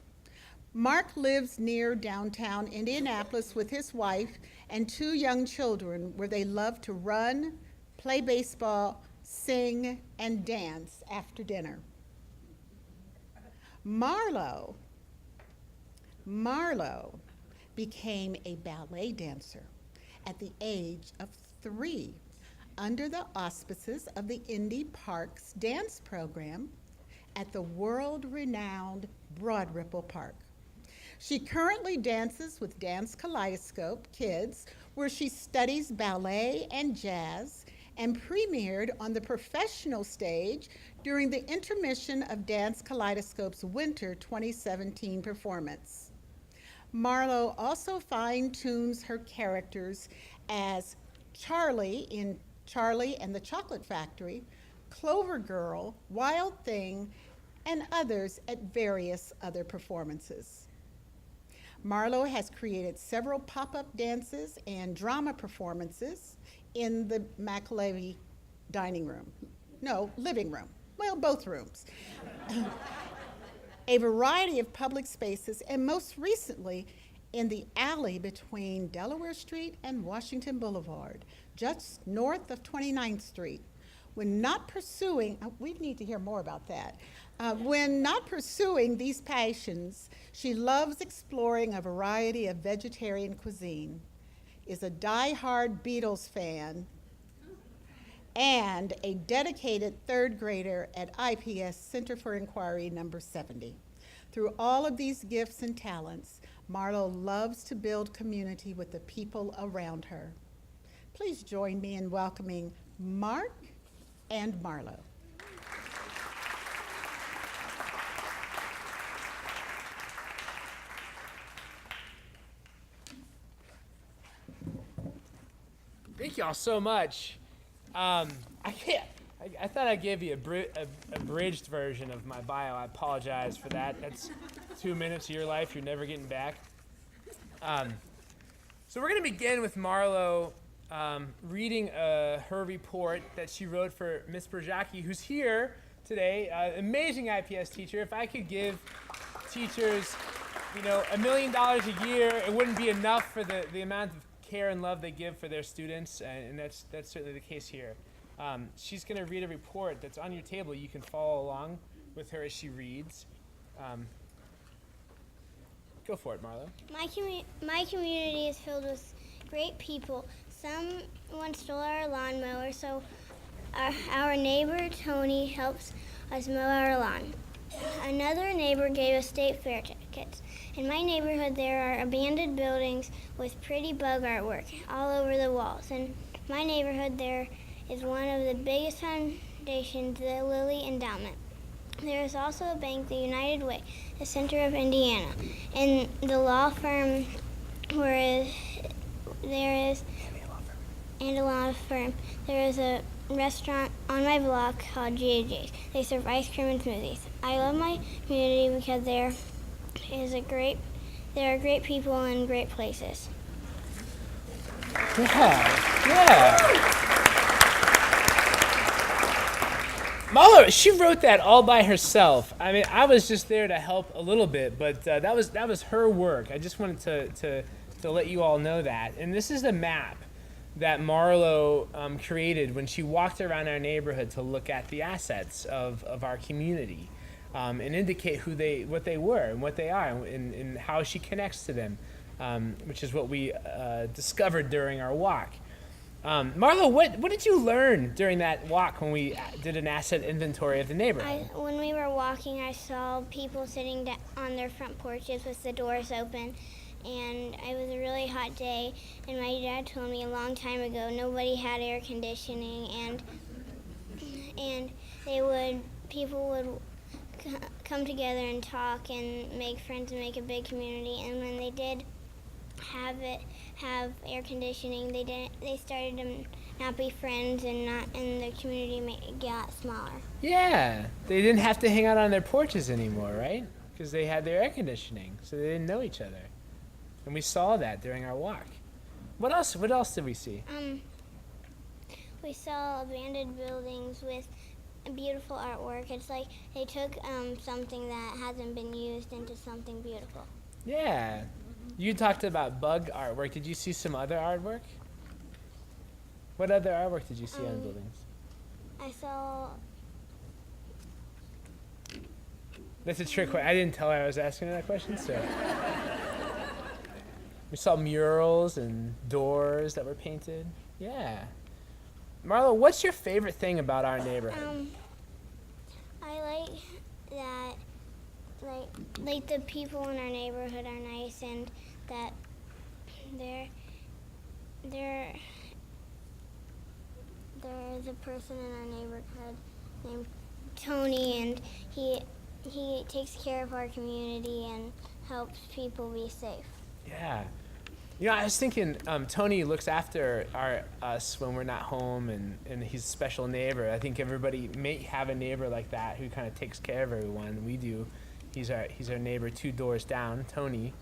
Mark lives near downtown Indianapolis with his wife and 2 young children, where they love to run, play baseball, sing, and dance after dinner. Marlo became a ballet dancer at the age of 3 under the auspices of the Indy Parks dance program at the world-renowned Broad Ripple Park. She currently dances with Dance Kaleidoscope Kids, where she studies ballet and jazz, and premiered on the professional stage during the intermission of Dance Kaleidoscope's Winter 2017 performance. Marlo also fine-tunes her characters as Charlie in Charlie and the Chocolate Factory, Clover Girl, Wild Thing, and others at various other performances. Marlo has created several pop-up dances and drama performances in the McLevy dining room. No, living room. Well, both rooms. A variety of public spaces, and most recently in the alley between Delaware Street and Washington Boulevard, just north of 29th Street. When not pursuing, we need to hear more about that. When not pursuing these passions, she loves exploring a variety of vegetarian cuisine, is a die-hard Beatles fan, and a dedicated third grader at IPS Center for Inquiry number 70. Through all of these gifts and talents, Marlo loves to build community with the people around her. Please join me in welcoming Mark and Marlo. Thank y'all so much. I thought I'd give you a abridged version of my bio. I apologize for that. That's 2 minutes of your life you're never getting back. So we're going to begin with Marlo reading her report that she wrote for Miss Berjaki, who's here today, amazing IPS teacher. If I could give teachers, $1 million a year, it wouldn't be enough for the amount of care and love they give for their students, and that's certainly the case here. She's going to read a report that's on your table. You can follow along with her as she reads. Go for it, Marlo. My community is filled with great people. Someone stole our lawnmower, so our neighbor Tony helps us mow our lawn. Another neighbor gave us state fair tickets. In my neighborhood, there are abandoned buildings with pretty bug artwork all over the walls. In my neighborhood, there is one of the biggest foundations, the Lilly Endowment. There is also a bank, the United Way, the center of Indiana. In the law firm there is a restaurant on my block called G.A.J's. They serve ice cream and smoothies. I love my community because there are great people and great places. Yeah. Marlo, she wrote that all by herself. I mean, I was just there to help a little bit, but that was her work. I just wanted to let you all know that. And this is the map that Marlo created when she walked around our neighborhood to look at the assets of our community and indicate what they were and what they are and how she connects to them, which is what we discovered during our walk. Marlo, what did you learn during that walk when we did an asset inventory of the neighborhood? When we were walking, I saw people sitting on their front porches with the doors open. And it was a really hot day, and my dad told me a long time ago nobody had air conditioning, and people would come together and talk and make friends and make a big community. And when they did have air conditioning, they started to not be friends, and the community got smaller. Yeah, they didn't have to hang out on their porches anymore, right? Because they had their air conditioning, so they didn't know each other. And we saw that during our walk. What else did we see? We saw abandoned buildings with beautiful artwork. It's like they took something that hasn't been used into something beautiful. Yeah. You talked about bug artwork. Did you see some other artwork? What other artwork did you see on buildings? I saw... That's a trick question. I didn't tell her I was asking her that question, so... We saw murals and doors that were painted. Yeah. Marlo, what's your favorite thing about our neighborhood? I like that, like the people in our neighborhood are nice, and that there's a person in our neighborhood named Tony, and he takes care of our community and helps people be safe. Yeah. You know, I was thinking, Tony looks after us when we're not home, and he's a special neighbor. I think everybody may have a neighbor like that who kind of takes care of everyone. We do. He's our neighbor 2 doors down, Tony.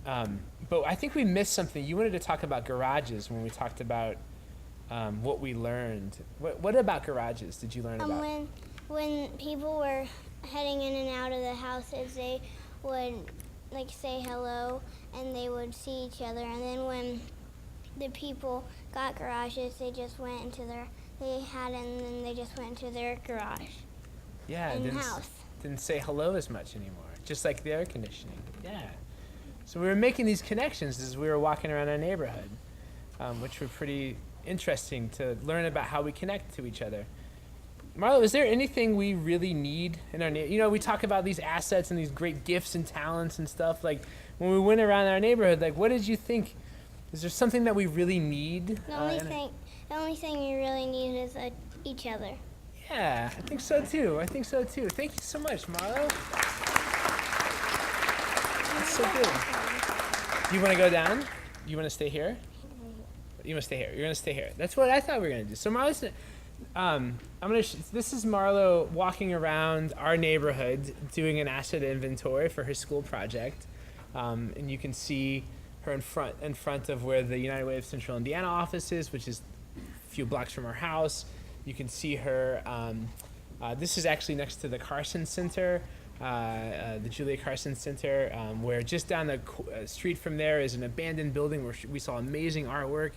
But I think we missed something. You wanted to talk about garages when we talked about what we learned. What about garages did you learn about? When people were heading in and out of the houses, they would like say hello and they would see each other, and then when the people got garages, they just went into their and then they just went into their garage. Yeah, and house. Didn't say hello as much anymore, just like the air conditioning. Yeah. So we were making these connections as we were walking around our neighborhood, which were pretty interesting to learn about how we connect to each other. Marlo, is there anything we really need in our neighborhood? You know, we talk about these assets and these great gifts and talents and stuff. Like, when we went around our neighborhood, like, what did you think? Is there something that we really need? The only thing you really need is each other. Yeah, I think so too. Thank you so much, Marlo. That's so good. You want to go down? You want to stay here? You want to stay here. You're going to stay here. That's what I thought we were going to do. So Marlo's, this is Marlo walking around our neighborhood doing an asset inventory for her school project. And you can see her in front of where the United Way of Central Indiana office is, which is a few blocks from her house. You can see her, this is actually next to the Carson Center, the Julia Carson Center, where just down the street from there is an abandoned building where we saw amazing artwork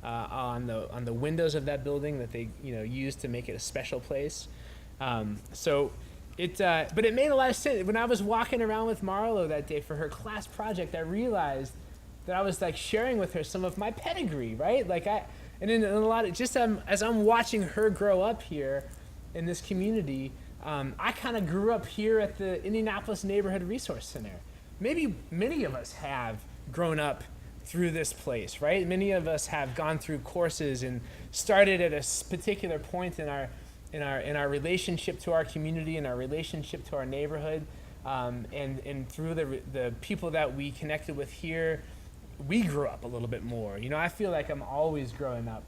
on the windows of that building that they used to make it a special place. But it made a lot of sense. When I was walking around with Marlo that day for her class project, I realized that I was like sharing with her some of my pedigree, right? As I'm watching her grow up here in this community, I kind of grew up here at the Indianapolis Neighborhood Resource Center. Maybe many of us have grown up through this place, right? Many of us have gone through courses and started at a particular point in our relationship to our community and our relationship to our neighborhood, and through the people that we connected with here, we grew up a little bit more. I feel like I'm always growing up,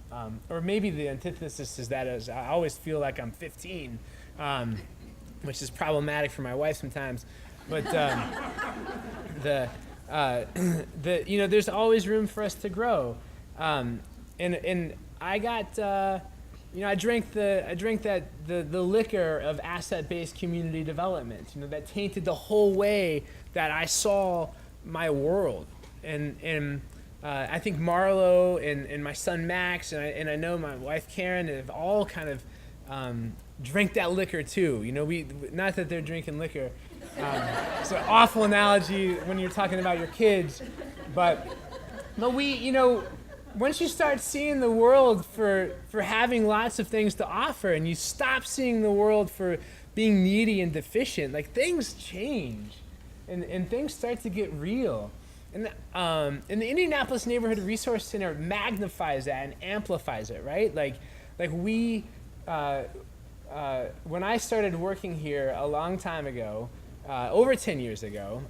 or maybe the antithesis is that I always feel like I'm 15, which is problematic for my wife sometimes. But there's always room for us to grow, and I got I drank the liquor of asset-based community development. That tainted the whole way that I saw my world. And I think Marlo and my son Max and I know my wife Karen have all kind of drank that liquor too. We not that they're drinking liquor. It's an awful analogy when you're talking about your kids, but we once you start seeing the world for having lots of things to offer, and you stop seeing the world for being needy and deficient, like things change, and things start to get real. And the Indianapolis Neighborhood Resource Center magnifies that and amplifies it, right? When I started working here a long time ago, over 10 years ago,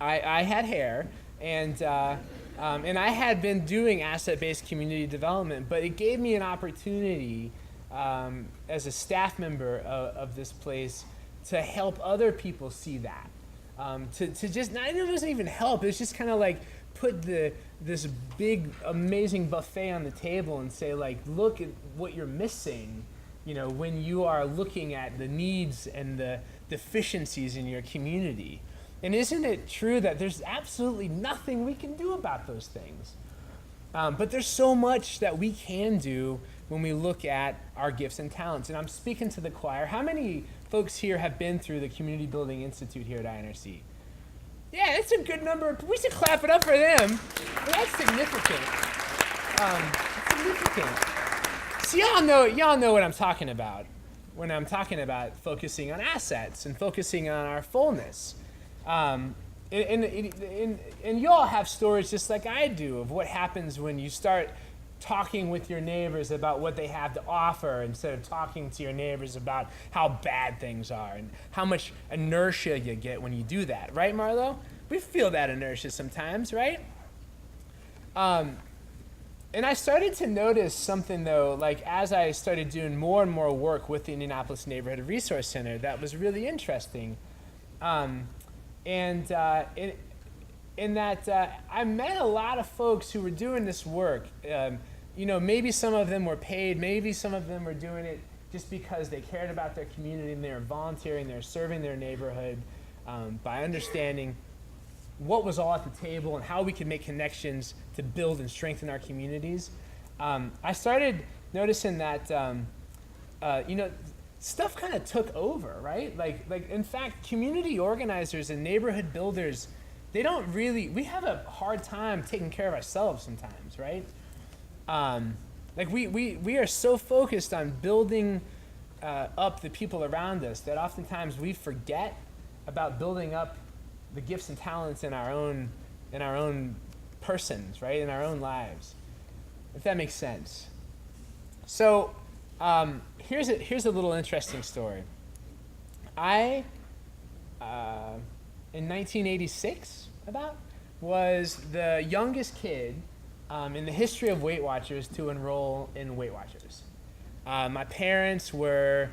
I had hair, and I had been doing asset-based community development, but it gave me an opportunity as a staff member of this place to help other people see that. To just, it wasn't even help, it was just kind of like put this big, amazing buffet on the table and say, like, look at what you're missing, when you are looking at the needs and the deficiencies in your community. And isn't it true that there's absolutely nothing we can do about those things? But there's so much that we can do when we look at our gifts and talents. And I'm speaking to the choir. How many folks here have been through the Community Building Institute here at INRC? Yeah, it's a good number. We should clap it up for them. That's significant. So y'all know what I'm talking about when I'm talking about focusing on assets and focusing on our fullness. And you all have stories just like I do of what happens when you start talking with your neighbors about what they have to offer instead of talking to your neighbors about how bad things are and how much inertia you get when you do that. Right, Marlo? We feel that inertia sometimes, right? And I started to notice something, though, like as I started doing more and more work with the Indianapolis Neighborhood Resource Center, that was really interesting. In that I met a lot of folks who were doing this work. Maybe some of them were paid, maybe some of them were doing it just because they cared about their community and they were volunteering, they were serving their neighborhood by understanding what was all at the table and how we could make connections to build and strengthen our communities. I started noticing that, stuff kind of took over, right? Like in fact, community organizers and neighborhood builders, we have a hard time taking care of ourselves sometimes, right? We are so focused on building up the people around us that oftentimes we forget about building up the gifts and talents in our own persons, right? In our own lives, if that makes sense. So here's a little interesting story. In 1986, was the youngest kid in the history of Weight Watchers to enroll in Weight Watchers. My parents were,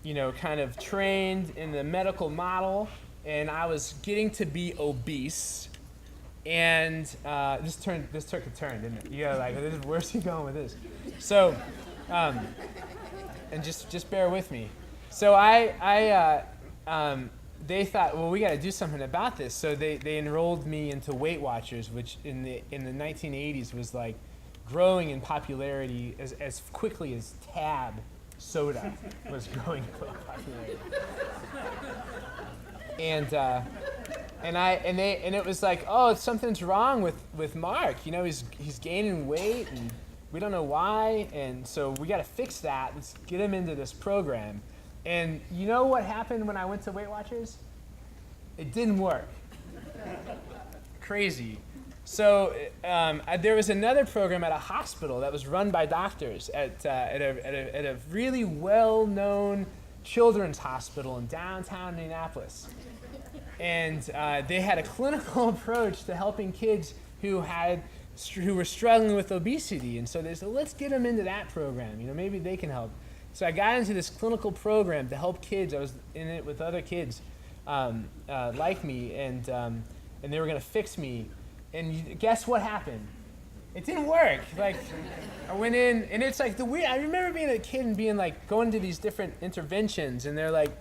kind of trained in the medical model, and I was getting to be obese. And this took a turn, didn't it? Where's he going with this? So, and just bear with me. So they thought, well, we got to do something about this. So they enrolled me into Weight Watchers, which in the 1980s was like growing in popularity as quickly as Tab soda was growing in popularity. And it was like, oh, something's wrong with Mark. He's gaining weight and we don't know why. And so we got to fix that. Let's get him into this program. And you know what happened when I went to Weight Watchers? It didn't work. Crazy. So there was another program at a hospital that was run by doctors at a really well-known children's hospital in downtown Indianapolis. And they had a clinical approach to helping kids who were struggling with obesity. And so they said, let's get them into that program. Maybe they can help. So I got into this clinical program to help kids. I was in it with other kids like me, and they were going to fix me. And guess what happened? It didn't work. Like, I went in, and it's like I remember being a kid and being like, going to these different interventions, and they're like,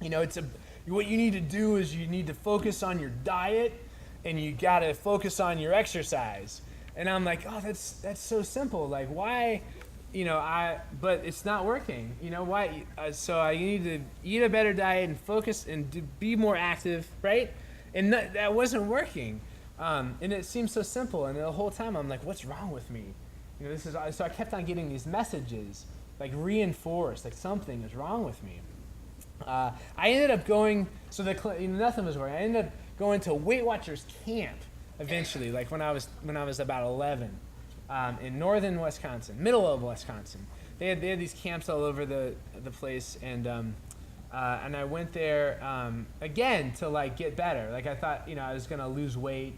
what you need to do is you need to focus on your diet, and you got to focus on your exercise. And I'm like, oh, that's so simple. Like, why? But it's not working. Why? So I need to eat a better diet and focus and be more active, right? And that wasn't working. And it seemed so simple. And the whole time I'm like, what's wrong with me? So I kept on getting these messages, like reinforced, like something is wrong with me. I ended up going. So nothing was working. I ended up going to Weight Watchers camp eventually, like when I was about 11. In northern Wisconsin, middle of Wisconsin. They had these camps all over the place, and I went there again to like get better. Like I thought, I was gonna lose weight,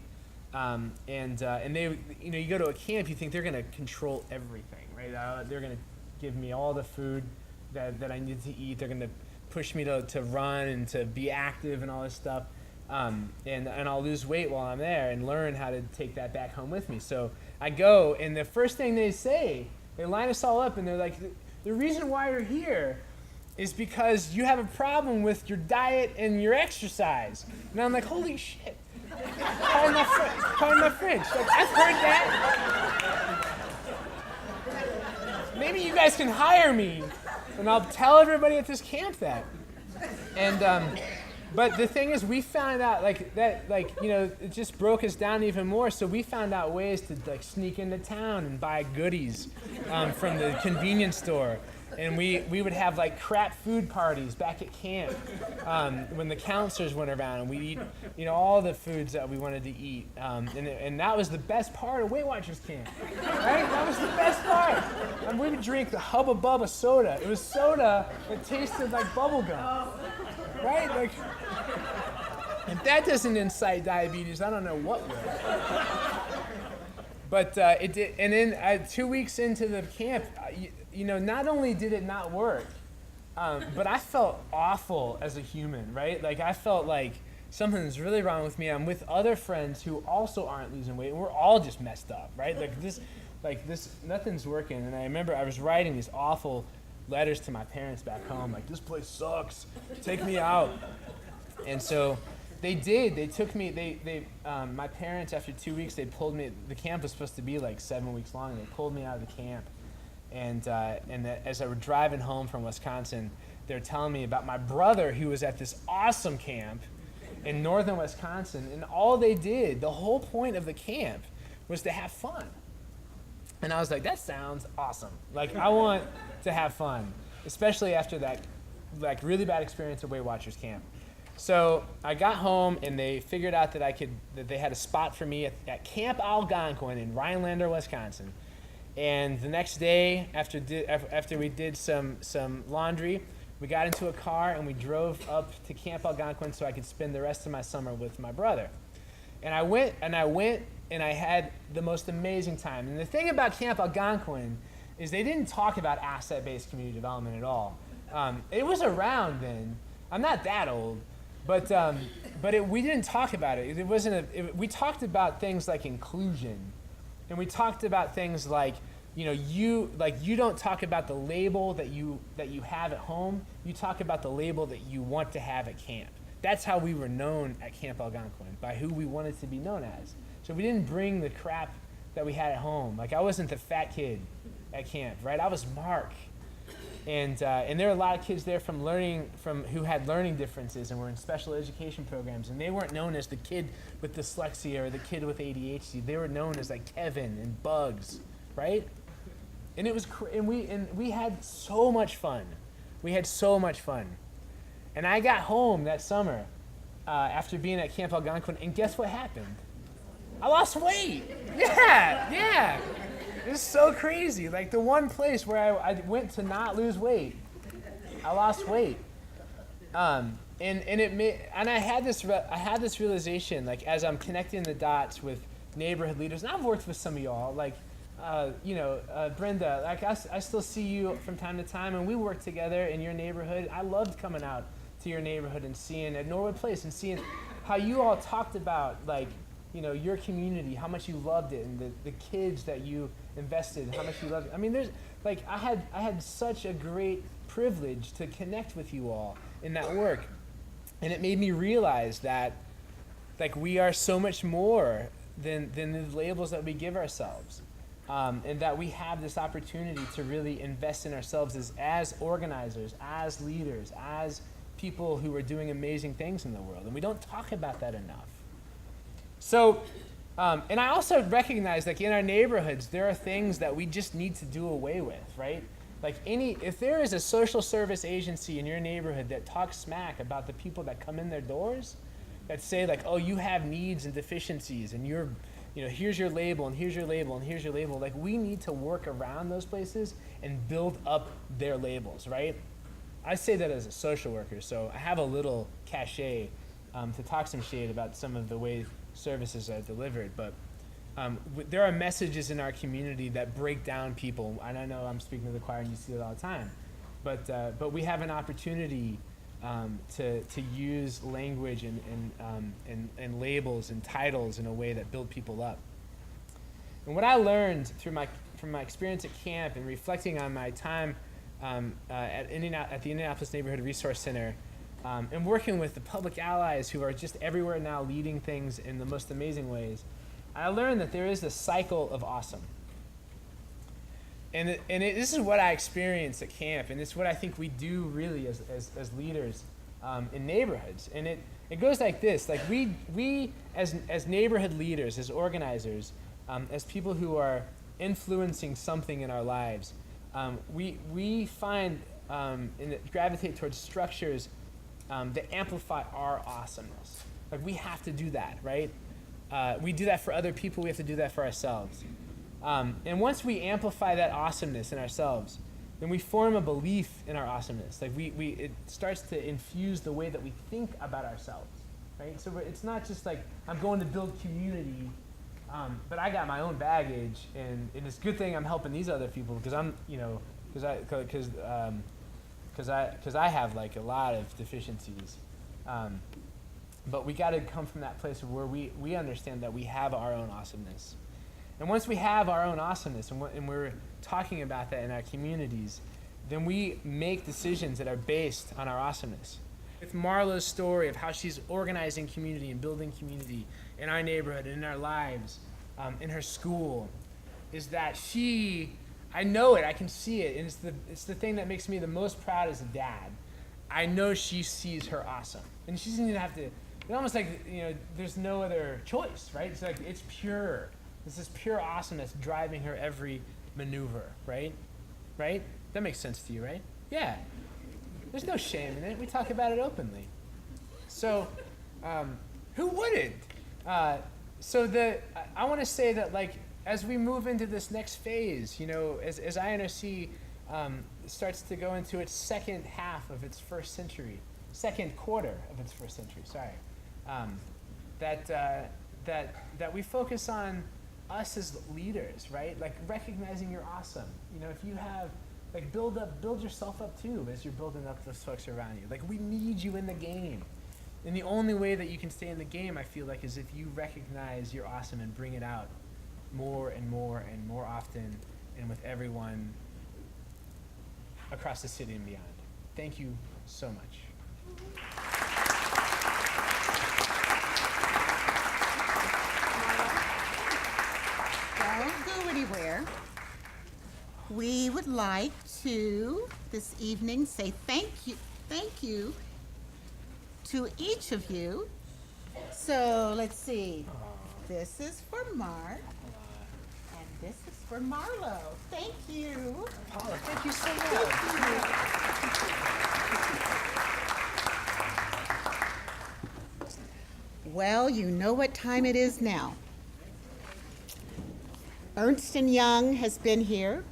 and they, you go to a camp, you think they're gonna control everything, right? They're gonna give me all the food that I need to eat. They're gonna push me to run and to be active and all this stuff. And I'll lose weight while I'm there and learn how to take that back home with me. So I go, and the first thing they say, they line us all up, and they're like, the reason why you're here is because you have a problem with your diet and your exercise. And I'm like, holy shit. Pardon my French. Like, I've heard that. Maybe you guys can hire me, and I'll tell everybody at this camp that. And but the thing is, we found out it just broke us down even more. So we found out ways to like sneak into town and buy goodies from the convenience store, and we would have like crap food parties back at camp when the counselors went around, and we'd eat all the foods that we wanted to eat, and that was the best part of Weight Watchers camp, right? That was the best part. And we would drink the Hubba Bubba soda. It was soda that tasted like bubble gum. Right? Like, if that doesn't incite diabetes, I don't know what will. But it did, and then 2 weeks into the camp, not only did it not work, but I felt awful as a human, right? Like I felt like something's really wrong with me. I'm with other friends who also aren't losing weight, and we're all just messed up, right? Like this, nothing's working. And I remember I was writing these awful letters to my parents back home, like, this place sucks, take me out. And so they did. They took me. My parents, after 2 weeks, they pulled me. The camp was supposed to be like 7 weeks long. They pulled me out of the camp, and as I was driving home from Wisconsin, they were telling me about my brother who was at this awesome camp in northern Wisconsin, and all they did, the whole point of the camp, was to have fun. And I was like, that sounds awesome. Like, I want to have fun, especially after that, like, really bad experience at Weight Watchers camp. So I got home, and they figured out that they had a spot for me at Camp Algonquin in Rhinelander, Wisconsin. And the next day, after we did some laundry, we got into a car and we drove up to Camp Algonquin so I could spend the rest of my summer with my brother. And I went and I had the most amazing time. And the thing about Camp Algonquin is they didn't talk about asset-based community development at all. It was around then. I'm not that old, but we didn't talk about it. It wasn't we talked about things like inclusion, and we talked about things like, you don't talk about the label that you have at home. You talk about the label that you want to have at camp. That's how we were known at Camp Algonquin, by who we wanted to be known as. So we didn't bring the crap that we had at home. Like, I wasn't the fat kid at camp, right? I was Mark. And there were a lot of kids there who had learning differences and were in special education programs, and they weren't known as the kid with dyslexia or the kid with ADHD. They were known as like Kevin and Bugs, right? And it was we had so much fun. We had so much fun. And I got home that summer after being at Camp Algonquin, and guess what happened? I lost weight. Yeah. It's so crazy. Like, the one place where I went to not lose weight, I lost weight. And I had this realization, like, as I'm connecting the dots with neighborhood leaders, and I've worked with some of y'all, like, Brenda, like, I still see you from time to time, and we work together in your neighborhood. I loved coming out to your neighborhood and seeing at Norwood Place and seeing how you all talked about, like, your community, how much you loved it, and the kids that you invested, how much you loved it. I mean, I had such a great privilege to connect with you all in that work. And it made me realize that, like, we are so much more than the labels that we give ourselves. And that we have this opportunity to really invest in ourselves as organizers, as leaders, as people who are doing amazing things in the world. And we don't talk about that enough. So, and I also recognize, like, in our neighborhoods, there are things that we just need to do away with, right? Like, if there is a social service agency in your neighborhood that talks smack about the people that come in their doors, that say, like, oh, you have needs and deficiencies, and here's your label, and here's your label, and here's your label. Like, we need to work around those places and build up their labels, right? I say that as a social worker, so I have a little cachet to talk some shade about some of the ways services are delivered, but there are messages in our community that break down people, and I know I'm speaking to the choir and you see it all the time, but we have an opportunity to use language and labels and titles in a way that build people up. And what I learned from my experience at camp and reflecting on my time at the Indianapolis Neighborhood Resource Center, and working with the public allies who are just everywhere now leading things in the most amazing ways, I learned that there is this cycle of awesome. This is what I experienced at camp, and it's what I think we do really as leaders in neighborhoods. And it goes like this: like, we as neighborhood leaders, as organizers, as people who are influencing something in our lives, we find and gravitate towards structures that amplify our awesomeness. Like, we have to do that, right? We do that for other people. We have to do that for ourselves. And once we amplify that awesomeness in ourselves, then we form a belief in our awesomeness. Like, it starts to infuse the way that we think about ourselves, right? So it's not just like, I'm going to build community But I got my own baggage, and it's a good thing I'm helping these other people because I'm, you know, because I have like a lot of deficiencies. But we got to come from that place where we understand that we have our own awesomeness. And once we have our own awesomeness and we're talking about that in our communities, then we make decisions that are based on our awesomeness. With Marlo's story of how she's organizing community and building community in our neighborhood, in our lives, in her school, is that I know it, I can see it, and it's the thing that makes me the most proud as a dad. I know she sees her awesome. And she doesn't even have to, it's almost like, you know, there's no other choice, right? It's like, it's pure. It's this pure awesomeness driving her every maneuver, right? Right? That makes sense to you, right? Yeah. There's no shame in it. We talk about it openly. So, who wouldn't? I want to say that, like, as we move into this next phase, you know, as INRC starts to go into its second quarter of its first century, that we focus on us as leaders, right? Like recognizing you're awesome. You know, if you have, like, build yourself up too as you're building up those folks around you. Like, we need you in the game. And the only way that you can stay in the game, I feel like, is if you recognize you're awesome and bring it out more and more and more often and with everyone across the city and beyond. Thank you so much. Don't go anywhere. We would like to, this evening, say thank you to each of you. So let's see. This is for Mark, and this is for Marlo. Thank you. Paula, thank you so much. Well, you know what time it is now. Ernst & Young has been here,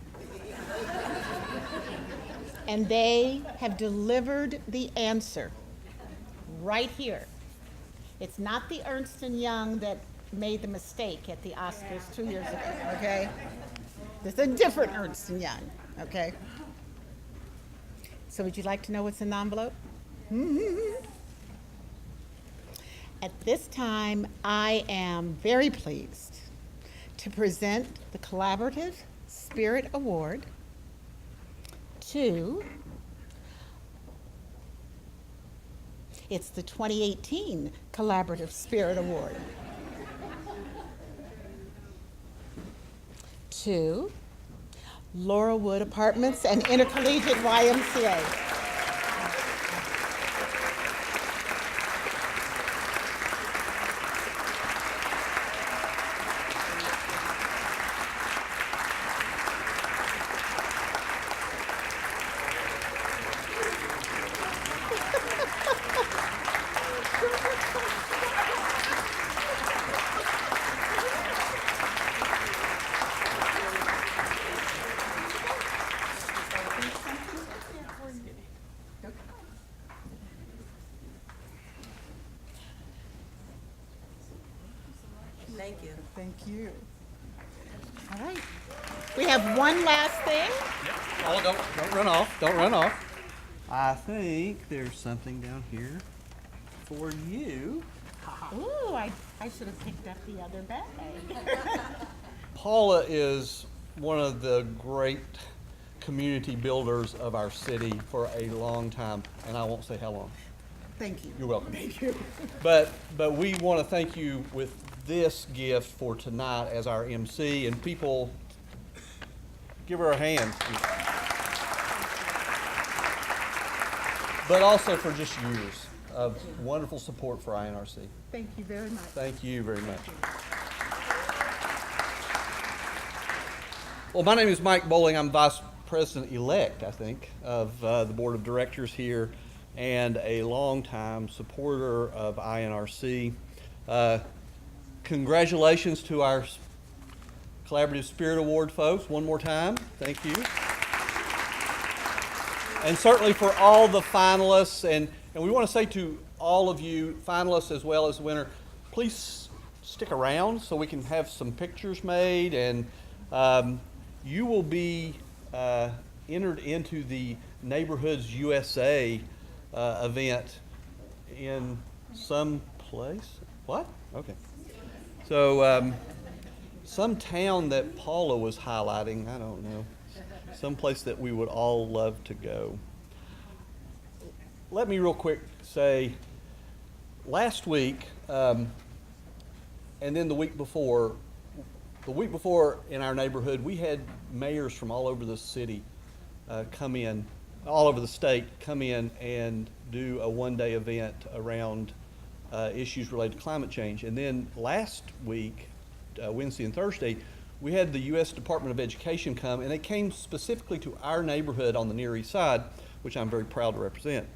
and they have delivered the answer right here. It's not the Ernst & Young that made the mistake at the Oscars 2 years ago, okay? There's a different Ernst & Young, okay? So would you like to know what's in the envelope? At this time, I am very pleased to present the Collaborative Spirit Award to, it's the 2018 Collaborative Spirit Award, to Laurelwood Apartments and Intercollegiate YMCA. Thank you. Thank you. All right. We have one last thing. Oh, don't run off. Don't run off. I think there's something down here for you. Ooh, I should have picked up the other bag. Paula is one of the great community builders of our city for a long time, and I won't say how long. Thank you. You're welcome. Thank you. But we want to thank you with this gift for tonight as our MC, and people, give her a hand. But also for just years of wonderful support for INRC. Thank you very much. Thank you very much. Well, my name is Mike Bowling. I'm Vice President-elect, I think, of the Board of Directors here, and a longtime supporter of INRC. Congratulations to our Collaborative Spirit Award folks one more time. Thank you. And certainly for all the finalists, and we want to say to all of you finalists as well as the winner, please stick around so we can have some pictures made, and you will be entered into the Neighborhoods USA event in some place. What? Okay. So some town that Paula was highlighting, I don't know, some place that we would all love to go. Let me real quick say, last week, and then the week before in our neighborhood, we had mayors from all over the city come in, all over the state, come in and do a one-day event around issues related to climate change. And then last week, Wednesday and Thursday, we had the U.S. Department of Education come, and they came specifically to our neighborhood on the Near East Side, which I'm very proud to represent,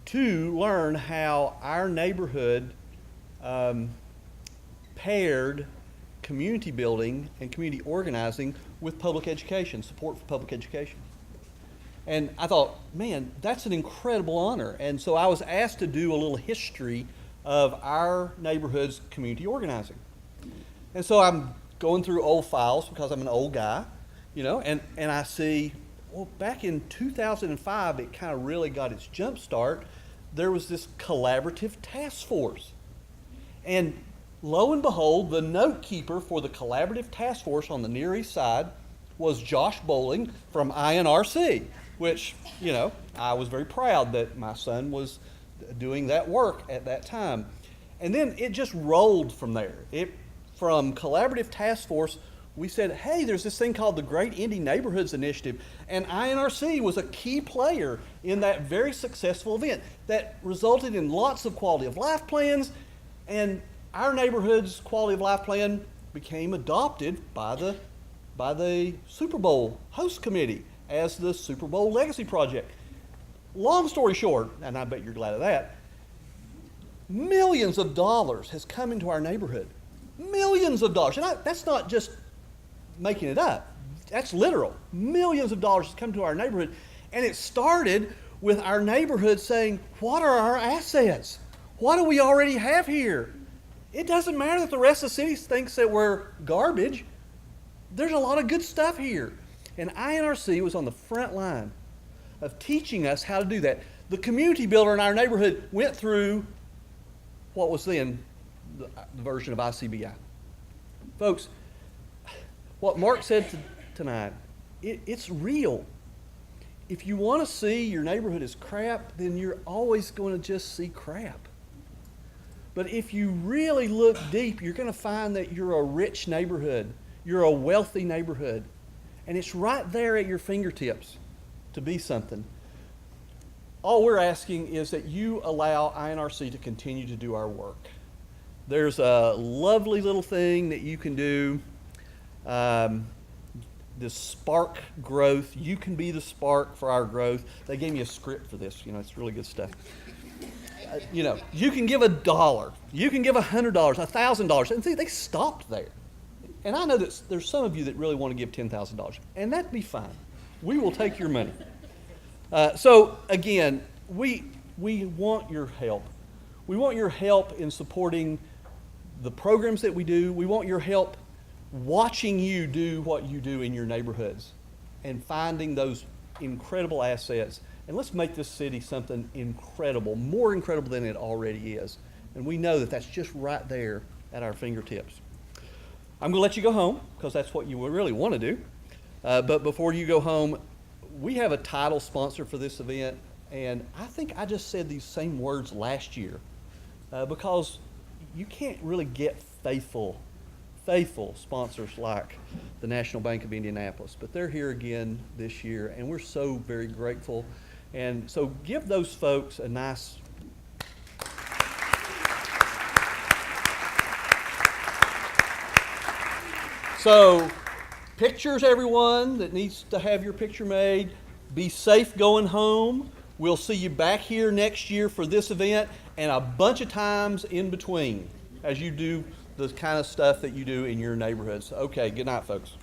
to learn how our neighborhood paired community building and community organizing with public education, support for public education. And I thought, man, that's an incredible honor. And so I was asked to do a little history of our neighborhood's community organizing. And so I'm going through old files because I'm an old guy, you know, and I see, well, back in 2005, it kind of really got its jump start. There was this collaborative task force. And lo and behold, the note keeper for the collaborative task force on the Near East Side was Josh Bowling from INRC, which, you know, I was very proud that my son was doing that work at that time. And then it just rolled from there. From collaborative task force, we said, hey, there's this thing called the Great Indy Neighborhoods Initiative, and INRC was a key player in that very successful event that resulted in lots of quality of life plans, and our neighborhood's quality of life plan became adopted by the Super Bowl host committee as the Super Bowl Legacy Project. Long story short, and I bet you're glad of that, millions of dollars has come into our neighborhood. Millions of dollars. And that's not just making it up. That's literal. Millions of dollars has come to our neighborhood. And it started with our neighborhood saying, what are our assets? What do we already have here? It doesn't matter that the rest of the city thinks that we're garbage. There's a lot of good stuff here. And INRC was on the front line of teaching us how to do that. The community builder in our neighborhood went through what was then the version of ICBI. Folks, what Mark said tonight, it's real. If you want to see your neighborhood as crap, then you're always going to just see crap. But if you really look deep, you're going to find that you're a rich neighborhood. You're a wealthy neighborhood. And it's right there at your fingertips to be something. All we're asking is that you allow INRC to continue to do our work. There's a lovely little thing that you can do, this spark growth. You can be the spark for our growth. They gave me a script for this. You know, it's really good stuff. You know, you can give $1. You can give $100, $1,000. And see, they stopped there. And I know that there's some of you that really want to give $10,000. And that'd be fine. We will take your money. So again, we want your help. We want your help in supporting the programs that we do. We want your help watching you do what you do in your neighborhoods and finding those incredible assets. And let's make this city something incredible, more incredible than it already is. And we know that that's just right there at our fingertips. I'm going to let you go home because that's what you really want to do. But before you go home, we have a title sponsor for this event. And I think I just said these same words last year because you can't really get faithful sponsors like the National Bank of Indianapolis. But they're here again this year, and we're so very grateful. And so give those folks a nice So, pictures, everyone that needs to have your picture made. Be safe going home. We'll see you back here next year for this event and a bunch of times in between as you do the kind of stuff that you do in your neighborhoods. Okay, good night, folks.